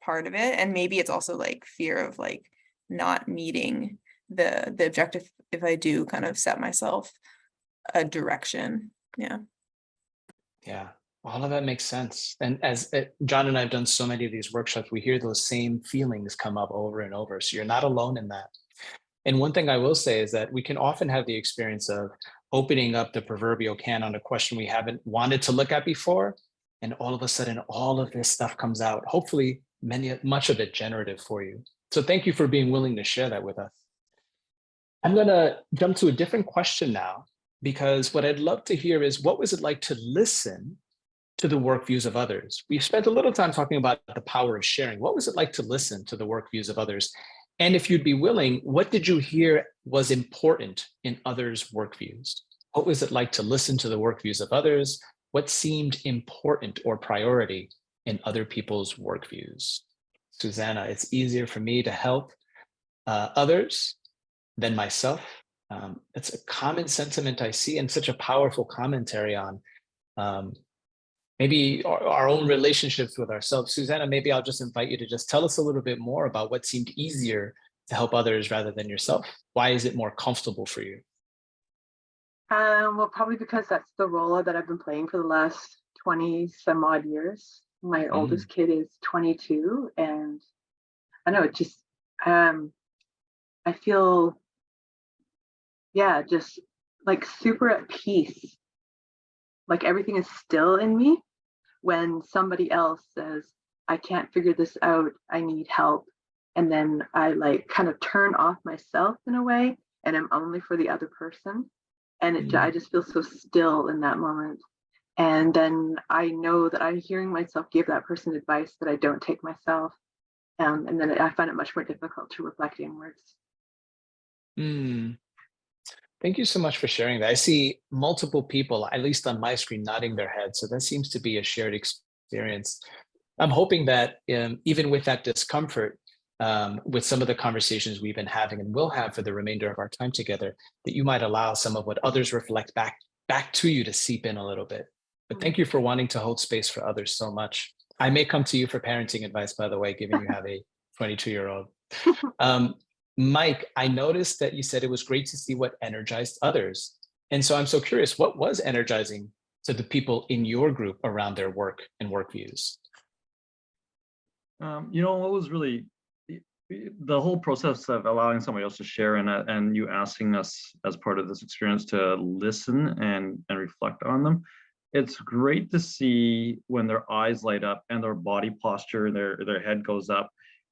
part of it. And maybe it's also like fear of like not meeting the objective if I do kind of set myself a direction. Yeah, all of that makes sense. And as John and I have done so many of these workshops, we hear those same feelings come up over and over. So you're not alone in that. And one thing I will say is that we can often have the experience of opening up the proverbial can on a question we haven't wanted to look at before. And all of a sudden, all of this stuff comes out, hopefully much of it generative for you. So thank you for being willing to share that with us. I'm going to jump to a different question now, because what I'd love to hear is, what was it like to listen to the work views of others? We've spent a little time talking about the power of sharing. What was it like to listen to the work views of others? And if you'd be willing, what did you hear was important in others' work views? What was it like to listen to the work views of others? What seemed important or priority in other people's work views? Susanna, it's easier for me to help others than myself. It's a common sentiment I see, and such a powerful commentary on maybe our own relationships with ourselves. Susanna, maybe I'll just invite you to just tell us a little bit more about what seemed easier to help others rather than yourself. Why is it more comfortable for you? Well, probably because that's the role that I've been playing for the last 20 some odd years. My oldest kid is 22, and I know it just, I feel, yeah, just like super at peace. Like everything is still in me when somebody else says, I can't figure this out, I need help. And then I like kind of turn off myself in a way, and I'm only for the other person. And I just feel so still in that moment. And then I know that I'm hearing myself give that person advice that I don't take myself. And then I find it much more difficult to reflect inwards. Thank you so much for sharing that. I see multiple people, at least on my screen, nodding their heads. So that seems to be a shared experience. I'm hoping that even with that discomfort, with some of the conversations we've been having and will have for the remainder of our time together, that you might allow some of what others reflect back to you to seep in a little bit. But thank you for wanting to hold space for others so much. I may come to you for parenting advice, by the way, given you have a 22-year-old. Mike, I noticed that you said it was great to see what energized others. And so I'm so curious, what was energizing to the people in your group around their work and work views? What was really the whole process of allowing somebody else to share and you asking us as part of this experience to listen and reflect on them. It's great to see when their eyes light up and their body posture, their head goes up,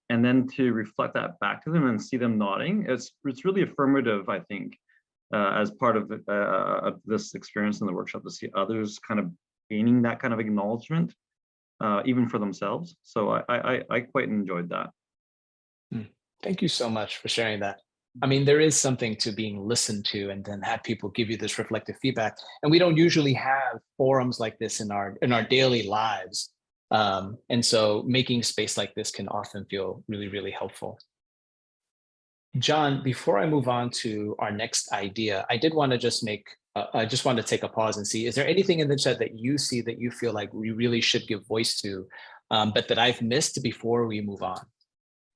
and then to reflect that back to them and see them nodding. It's really affirmative, I think, as part of this experience in the workshop, to see others kind of gaining that kind of acknowledgement, even for themselves. So I quite enjoyed that. Thank you so much for sharing that. I mean, there is something to being listened to and then have people give you this reflective feedback. And we don't usually have forums like this in our daily lives. And so making space like this can often feel really, really helpful. John, before I move on to our next idea, I did want to just I just want to take a pause and see, is there anything in the chat that you see that you feel like we really should give voice to, but that I've missed before we move on?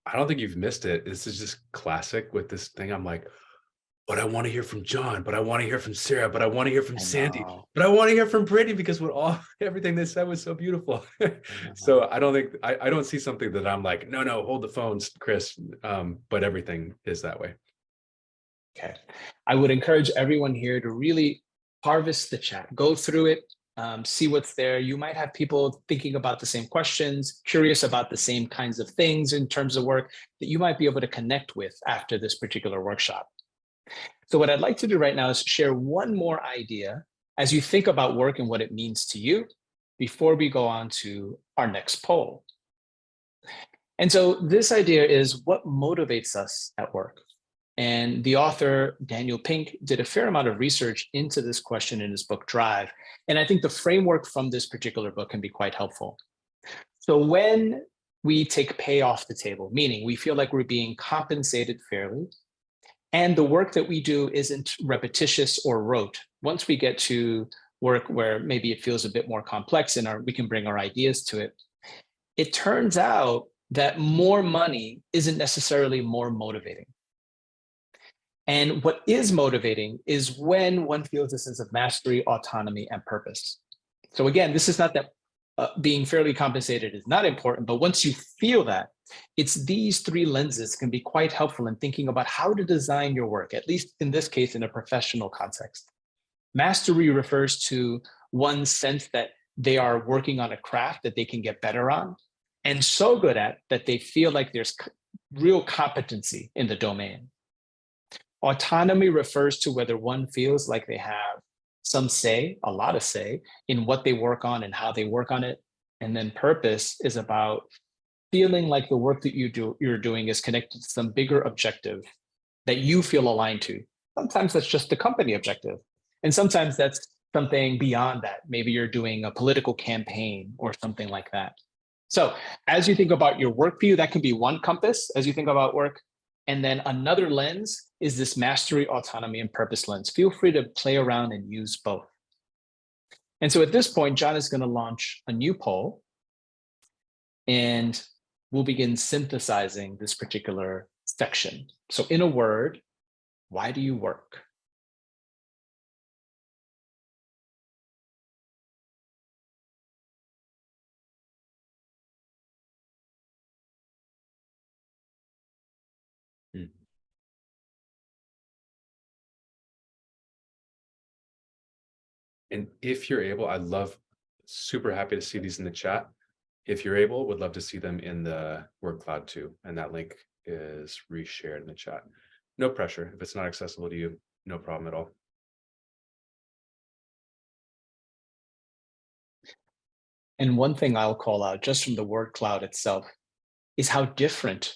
I don't think you've missed it. This is just classic with this thing. I'm like, but I want to hear from John, but I want to hear from Sarah, but I want to hear from Sandy, but I want to hear from Brittany, because everything they said was so beautiful. So I don't see something that I'm like, no, hold the phones, Chris. But everything is that way. Okay. I would encourage everyone here to really harvest the chat, go through it, see what's there. You might have people thinking about the same questions, curious about the same kinds of things in terms of work that you might be able to connect with after this particular workshop. So what I'd like to do right now is share one more idea as you think about work and what it means to you before we go on to our next poll. And so this idea is what motivates us at work. And the author, Daniel Pink, did a fair amount of research into this question in his book, Drive. And I think the framework from this particular book can be quite helpful. So when we take pay off the table, meaning we feel like we're being compensated fairly, and the work that we do isn't repetitious or rote, once we get to work where maybe it feels a bit more complex and we can bring our ideas to it, it turns out that more money isn't necessarily more motivating. And what is motivating is when one feels a sense of mastery, autonomy, and purpose. So again, this is not that being fairly compensated is not important, but once you feel that, it's these three lenses can be quite helpful in thinking about how to design your work, at least in this case, in a professional context. Mastery refers to one's sense that they are working on a craft that they can get better on, and so good at that they feel like there's real competency in the domain. Autonomy refers to whether one feels like they have some say, a lot of say, in what they work on and how they work on it. And then purpose is about feeling like the work that you're doing is connected to some bigger objective that you feel aligned to. Sometimes that's just the company objective. And sometimes that's something beyond that. Maybe you're doing a political campaign or something like that. So as you think about your work view, that can be one compass as you think about work. And then another lens is this mastery, autonomy, and purpose lens. Feel free to play around and use both. And so at this point, John is going to launch a new poll, and we'll begin synthesizing this particular section. So in a word, why do you work? And if you're able, super happy to see these in the chat. If you're able, would love to see them in the word cloud too. And that link is reshared in the chat. No pressure. If it's not accessible to you, no problem at all. And one thing I'll call out just from the word cloud itself is how different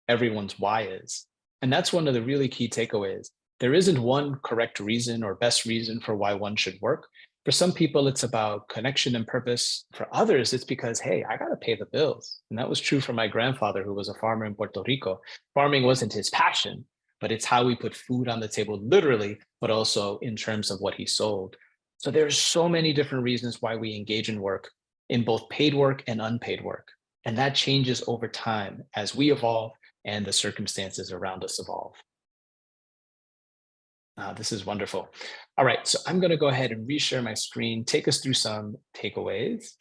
everyone's why is. And that's one of the really key takeaways. There isn't one correct reason or best reason for why one should work. For some people, it's about connection and purpose. For others, it's because, hey, I got to pay the bills. And that was true for my grandfather, who was a farmer in Puerto Rico. Farming wasn't his passion, but it's how we put food on the table, literally, but also in terms of what he sold. So there's so many different reasons why we engage in work, in both paid work and unpaid work. And that changes over time as we evolve and the circumstances around us evolve. This is wonderful. All right, so I'm going to go ahead and reshare my screen, take us through some takeaways.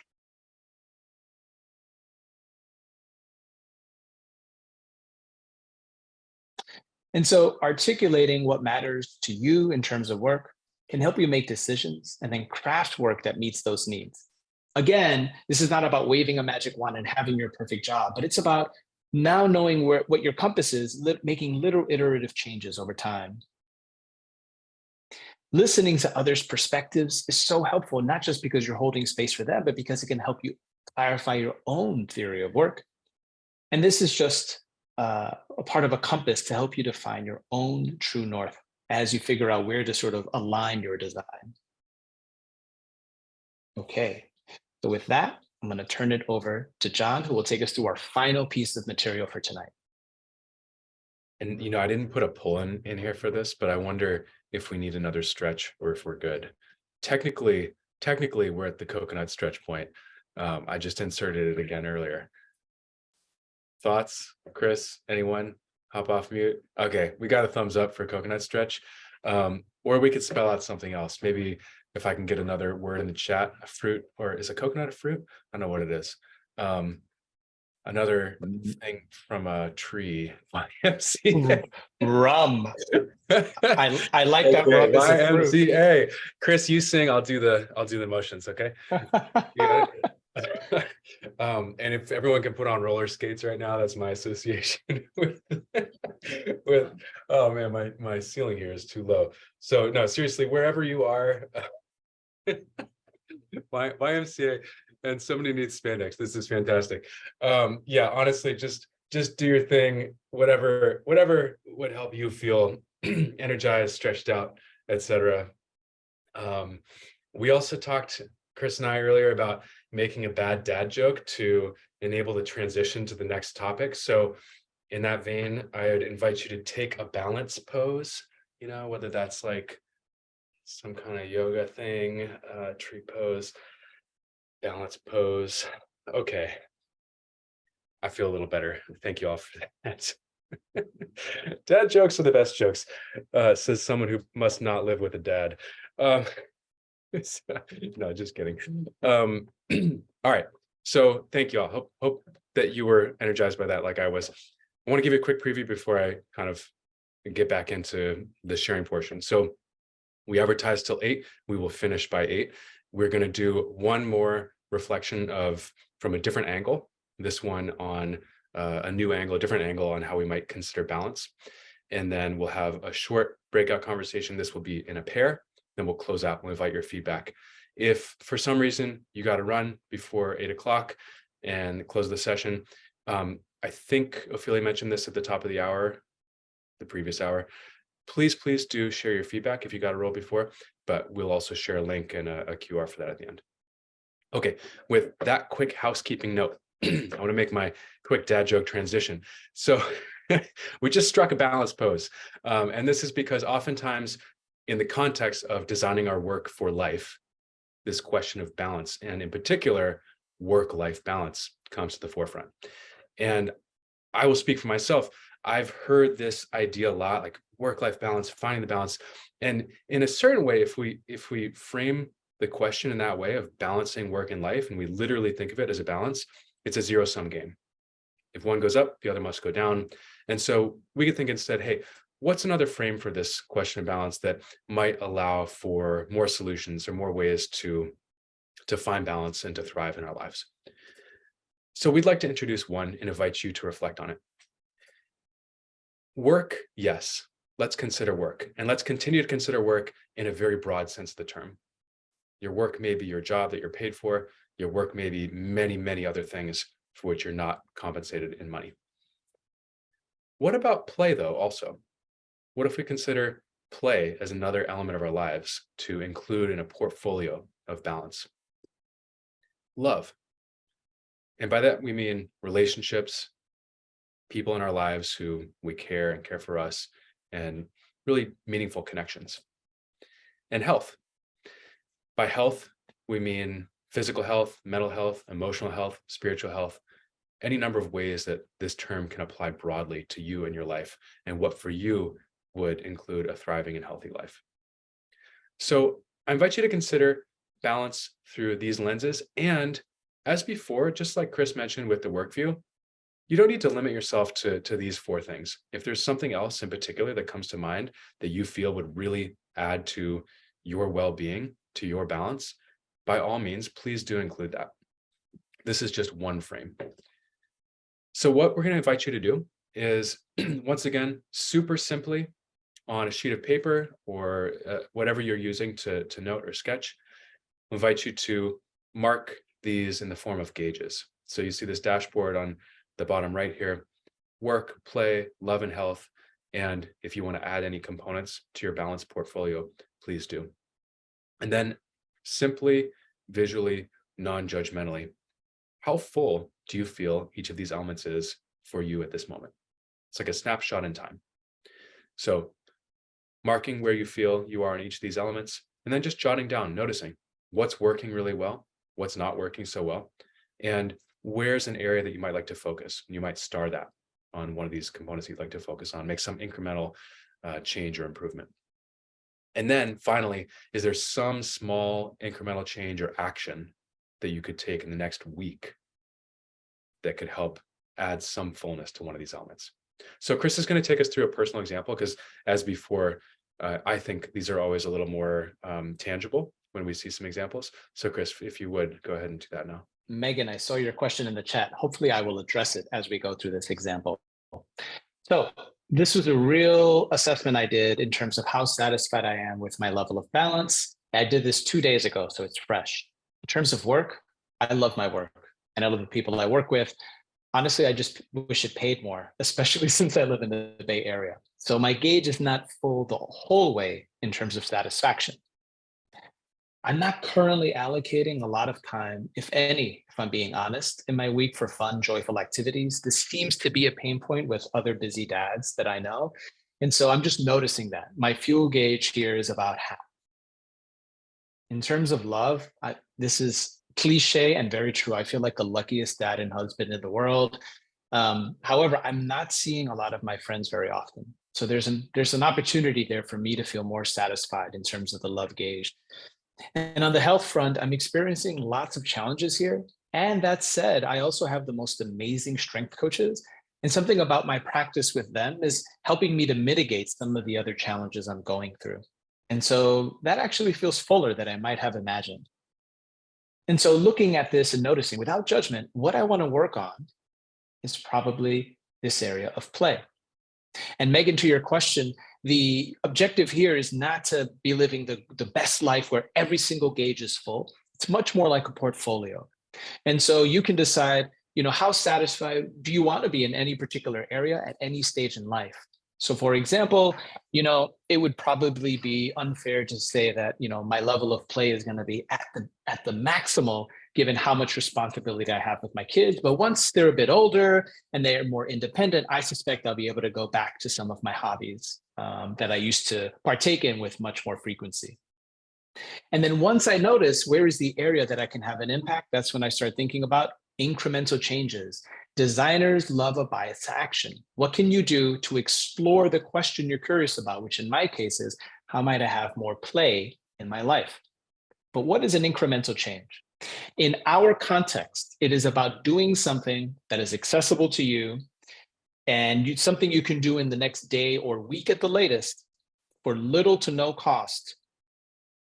And so articulating what matters to you in terms of work can help you make decisions and then craft work that meets those needs. Again, this is not about waving a magic wand and having your perfect job, but it's about now knowing what your compass is, making little iterative changes over time. Listening to others' perspectives is so helpful, not just because you're holding space for them, but because it can help you clarify your own theory of work. And this is just a part of a compass to help you define your own true north as you figure out where to sort of align your design. Okay, so with that, I'm going to turn it over to John, who will take us through our final piece of material for tonight. And, you know, I didn't put a poll in here for this, but I wonder if we need another stretch or if we're good. Technically, we're at the coconut stretch point. I just inserted it again earlier. Thoughts, Chris, anyone? Hop off mute. Okay, we got a thumbs up for coconut stretch. Or we could spell out something else. Maybe if I can get another word in the chat, a fruit, or is a coconut a fruit? I don't know what it is. Another thing from a tree. YMCA. Rum. I like that. Okay, rum as a fruit. YMCA. Chris, you sing. I'll do the motions. Okay. And if everyone can put on roller skates right now, that's my association with oh man, my ceiling here is too low. So no, seriously, wherever you are, YMCA. And somebody needs spandex. This is fantastic. Yeah, honestly, just do your thing. Whatever would help you feel energized, stretched out, etc. We also talked, Chris and I, earlier about making a bad dad joke to enable the transition to the next topic. So in that vein, I would invite you to take a balance pose, you know, whether that's like some kind of yoga thing, tree pose, balance pose. Okay. I feel a little better. Thank you all for that. Dad jokes are the best jokes, says someone who must not live with a dad. No, just kidding. All right. So thank you all. Hope that you were energized by that like I was. I want to give you a quick preview before I kind of get back into the sharing portion. So we advertised till 8. We will finish by 8. We're going to do one more reflection from a different angle, this one on a new angle, a different angle on how we might consider balance. And then we'll have a short breakout conversation. This will be in a pair. Then we'll close out. We'll invite your feedback. If for some reason you got to run before 8 o'clock and close the session, I think Ophelia mentioned this at the top of the hour, the previous hour. Please do share your feedback if you got a roll before, but we'll also share a link and a QR for that at the end. Okay, with that quick housekeeping note, I want to make my quick dad joke transition. So we just struck a balance pose. And this is because oftentimes in the context of designing our work for life, this question of balance, and in particular, work-life balance, comes to the forefront. And I will speak for myself. I've heard this idea a lot, like work-life balance, finding the balance. And in a certain way, if we frame the question in that way of balancing work and life, and we literally think of it as a balance, it's a zero-sum game. If one goes up, the other must go down. And so we could think instead, hey, what's another frame for this question of balance that might allow for more solutions or more ways to find balance and to thrive in our lives? So we'd like to introduce one and invite you to reflect on it. Work, yes, let's consider work. And let's continue to consider work in a very broad sense of the term. Your work may be your job that you're paid for. Your work may be many, many other things for which you're not compensated in money. What about play, though, also? What if we consider play as another element of our lives to include in a portfolio of balance? Love. And by that, we mean relationships, people in our lives who we care and care for us, and really meaningful connections. And health. By health, we mean physical health, mental health, emotional health, spiritual health, any number of ways that this term can apply broadly to you and your life, and what for you would include a thriving and healthy life. So I invite you to consider balance through these lenses. And as before, just like Chris mentioned with the work view, you don't need to limit yourself to these 4 things. If there's something else in particular that comes to mind that you feel would really add to your well-being, to your balance, by all means, please do include that. This is just one frame. So what we're going to invite you to do is, once again, super simply on a sheet of paper or whatever you're using to note or sketch, we'll invite you to mark these in the form of gauges. So you see this dashboard on the bottom right here: work, play, love, and health. And if you want to add any components to your balance portfolio, please do. And then simply, visually, non-judgmentally, how full do you feel each of these elements is for you at this moment? It's like a snapshot in time. So marking where you feel you are in each of these elements, and then just jotting down, noticing what's working really well, what's not working so well, and where's an area that you might like to focus. You might star that on one of these components you'd like to focus on, make some incremental change or improvement. And then finally, is there some small incremental change or action that you could take in the next week that could help add some fullness to one of these elements? So Chris is going to take us through a personal example, because as before, I think these are always a little more tangible when we see some examples. So Chris, if you would, go ahead and do that now. Megan, I saw your question in the chat. Hopefully I will address it as we go through this example. So this was a real assessment I did in terms of how satisfied I am with my level of balance. I did this 2 days ago, so it's fresh. In terms of work, I love my work and I love the people I work with. Honestly, I just wish it paid more, especially since I live in the Bay Area. So my gauge is not full the whole way in terms of satisfaction. I'm not currently allocating a lot of time, if any, if I'm being honest, in my week for fun, joyful activities. This seems to be a pain point with other busy dads that I know. And so I'm just noticing that my fuel gauge here is about half. In terms of love, this is cliche and very true. I feel like the luckiest dad and husband in the world. However, I'm not seeing a lot of my friends very often. So there's an opportunity there for me to feel more satisfied in terms of the love gauge. And on the health front, I'm experiencing lots of challenges here. And that said, I also have the most amazing strength coaches. And something about my practice with them is helping me to mitigate some of the other challenges I'm going through. And so that actually feels fuller than I might have imagined. And so looking at this and noticing without judgment, what I want to work on is probably this area of play. And Megan, to your question, the objective here is not to be living the best life where every single gauge is full. It's much more like a portfolio. And so you can decide, how satisfied do you want to be in any particular area at any stage in life? So for example, it would probably be unfair to say that, my level of play is going to be at the maximal given how much responsibility I have with my kids. But once they're a bit older and they are more independent, I suspect I'll be able to go back to some of my hobbies that I used to partake in with much more frequency. And then once I notice where is the area that I can have an impact, that's when I start thinking about incremental changes. Designers love a bias to action. What can you do to explore the question you're curious about, which in my case is, how might I have more play in my life? But what is an incremental change? In our context, it is about doing something that is accessible to you and something you can do in the next day or week at the latest for little to no cost,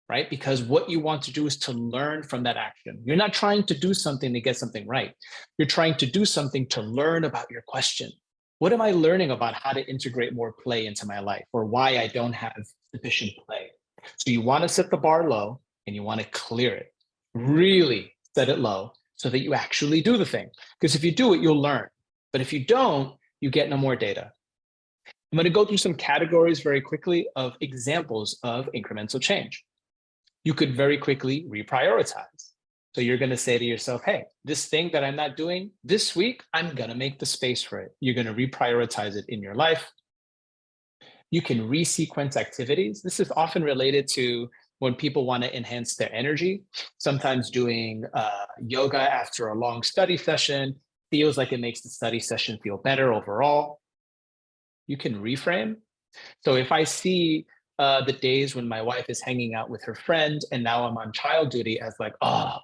right? Because what you want to do is to learn from that action. You're not trying to do something to get something right. You're trying to do something to learn about your question. What am I learning about how to integrate more play into my life, or why I don't have sufficient play? So you want to set the bar low and you want to clear it. Really set it low so that you actually do the thing. Because if you do it, you'll learn. But if you don't, you get no more data. I'm going to go through some categories very quickly of examples of incremental change. You could very quickly reprioritize. So you're going to say to yourself, hey, this thing that I'm not doing this week, I'm going to make the space for it. You're going to reprioritize it in your life. You can resequence activities. This is often related to when people want to enhance their energy. Sometimes doing yoga after a long study session feels like it makes the study session feel better overall. You can reframe. So if I see the days when my wife is hanging out with her friend and now I'm on child duty as like,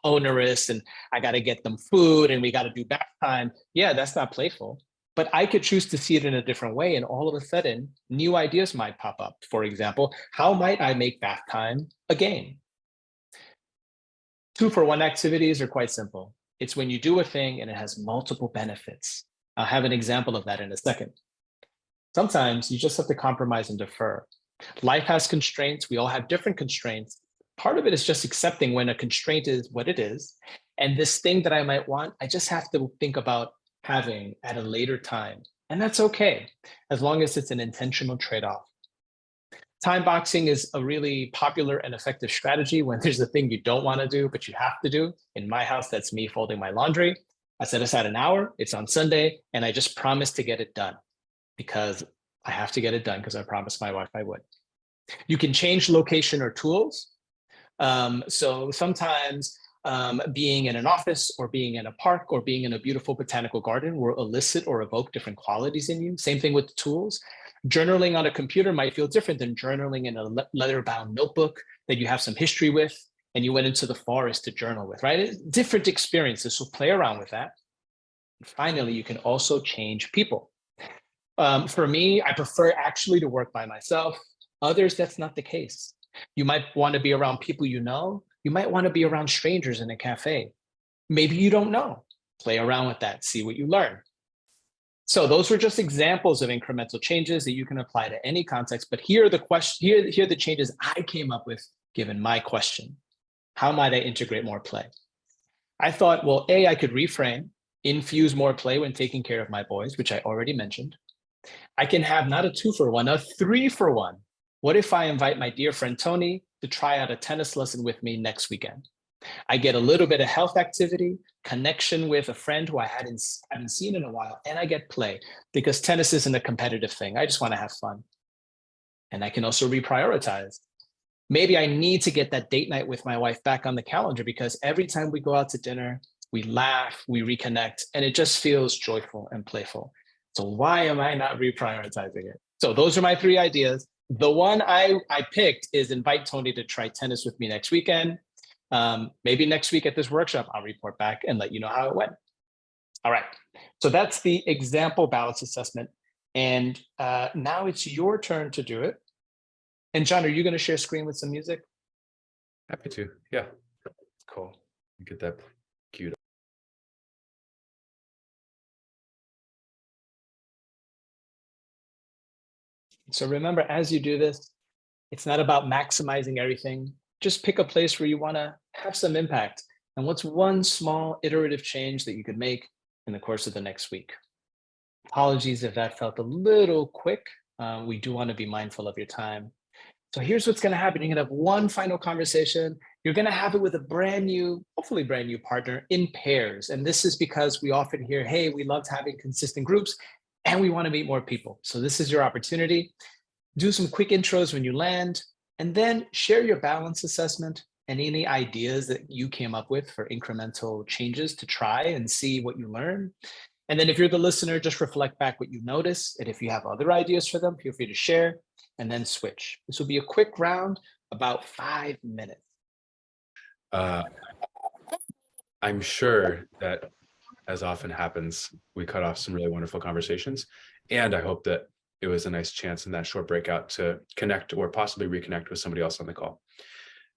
onerous, and I got to get them food and we got to do bath time. Yeah, that's not playful. But I could choose to see it in a different way. And all of a sudden, new ideas might pop up. For example, how might I make bath time a game? 2-for-1 activities are quite simple. It's when you do a thing and it has multiple benefits. I'll have an example of that in a second. Sometimes you just have to compromise and defer. Life has constraints. We all have different constraints. Part of it is just accepting when a constraint is what it is. And this thing that I might want, I just have to think about having at a later time. And that's okay, as long as it's an intentional trade-off. Time boxing is a really popular and effective strategy when there's a thing you don't want to do, but you have to do. In my house, that's me folding my laundry. I set aside an hour, it's on Sunday, and I just promise to get it done because I have to get it done because I promised my wife I would. You can change location or tools. So sometimes being in an office or being in a park or being in a beautiful botanical garden will elicit or evoke different qualities in you. Same thing with the tools. Journaling on a computer might feel different than journaling in a leather-bound notebook that you have some history with and you went into the forest to journal with, right? It's different experiences, so play around with that. And finally, you can also change people. For me, I prefer actually to work by myself. Others, that's not the case. You might want to be around people you know. You might want to be around strangers in a cafe. Maybe you don't know. Play around with that, see what you learn. So those were just examples of incremental changes that you can apply to any context. But here are the changes I came up with given my question. How might I integrate more play? I thought, well, I could reframe, infuse more play when taking care of my boys, which I already mentioned. I can have not a 2-for-1, a 3-for-1. What if I invite my dear friend Tony to try out a tennis lesson with me next weekend? I get a little bit of health activity, connection with a friend who I haven't seen in a while, and I get play because tennis isn't a competitive thing. I just want to have fun. And I can also reprioritize. Maybe I need to get that date night with my wife back on the calendar because every time we go out to dinner, we laugh, we reconnect, and it just feels joyful and playful. So why am I not reprioritizing it? So those are my 3 ideas. The one I picked is invite Tony to try tennis with me next weekend. Maybe next week at this workshop, I'll report back and let you know how it went. All right, so that's the example balance assessment. And now it's your turn to do it. And John, are you going to share screen with some music? Happy to, yeah. Cool. Get that queued up. So remember, as you do this, it's not about maximizing everything. Just pick a place where you want to have some impact. And what's one small iterative change that you could make in the course of the next week? Apologies if that felt a little quick. We do want to be mindful of your time. So here's what's going to happen. You're going to have one final conversation. You're going to have it with a brand new, hopefully brand new partner in pairs. And this is because we often hear, hey, we loved having consistent groups and we want to meet more people. So this is your opportunity. Do some quick intros when you land, and then share your balance assessment and any ideas that you came up with for incremental changes to try and see what you learn. And then if you're the listener, just reflect back what you notice. And if you have other ideas for them, feel free to share and then switch. This will be a quick round, about 5 minutes. I'm sure that, as often happens, we cut off some really wonderful conversations. And I hope that it was a nice chance in that short breakout to connect or possibly reconnect with somebody else on the call.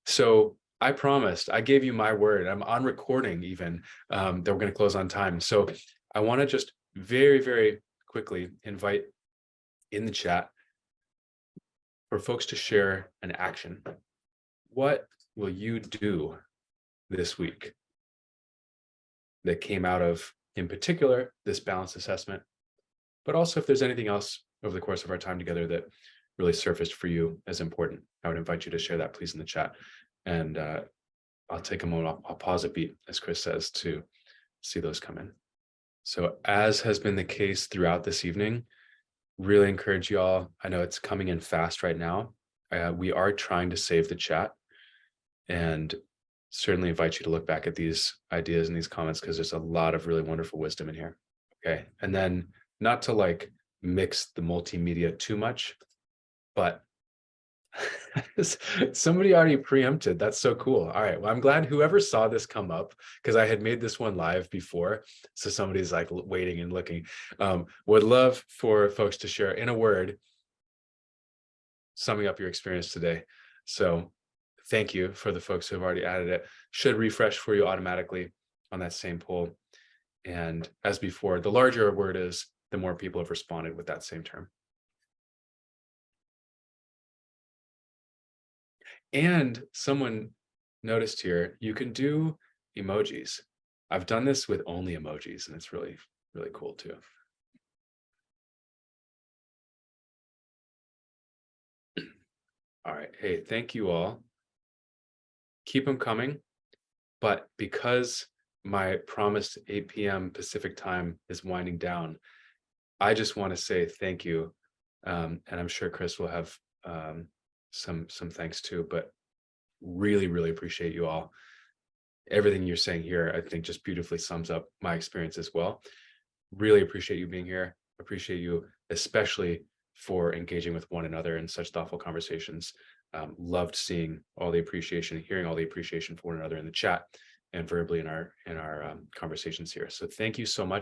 So I promised, I gave you my word, I'm on recording even, that we're going to close on time. So I want to just very, very quickly invite in the chat for folks to share an action. What will you do this week that came out of, in particular, this balance assessment, but also if there's anything else over the course of our time together that really surfaced for you as important? I would invite you to share that, please, in the chat. And I'll take a moment, I'll pause a beat, as Chris says, to see those come in. So as has been the case throughout this evening, really encourage you all. I know it's coming in fast right now. We are trying to save the chat, and certainly invite you to look back at these ideas and these comments, because there's a lot of really wonderful wisdom in here. Okay, and then not to like mix the multimedia too much, but somebody already preempted. That's so cool. All right, well, I'm glad whoever saw this come up, because I had made this one live before, so somebody's like waiting and looking. Would love for folks to share in a word summing up your experience today. So thank you for the folks who have already added it. Should refresh for you automatically on that same poll. And as before, the larger a word is, the more people have responded with that same term. And someone noticed here, you can do emojis. I've done this with only emojis, and it's really, really cool too. All right, hey, thank you all. Keep them coming, but because my promised 8 p.m. Pacific time is winding down, I just want to say thank you, and I'm sure Chris will have some thanks too, but really, really appreciate you all. Everything you're saying here, I think, just beautifully sums up my experience as well. Really appreciate you being here. Appreciate you, especially for engaging with one another in such thoughtful conversations. Loved seeing all the appreciation, hearing all the appreciation for one another in the chat and verbally in our conversations here. So thank you so much.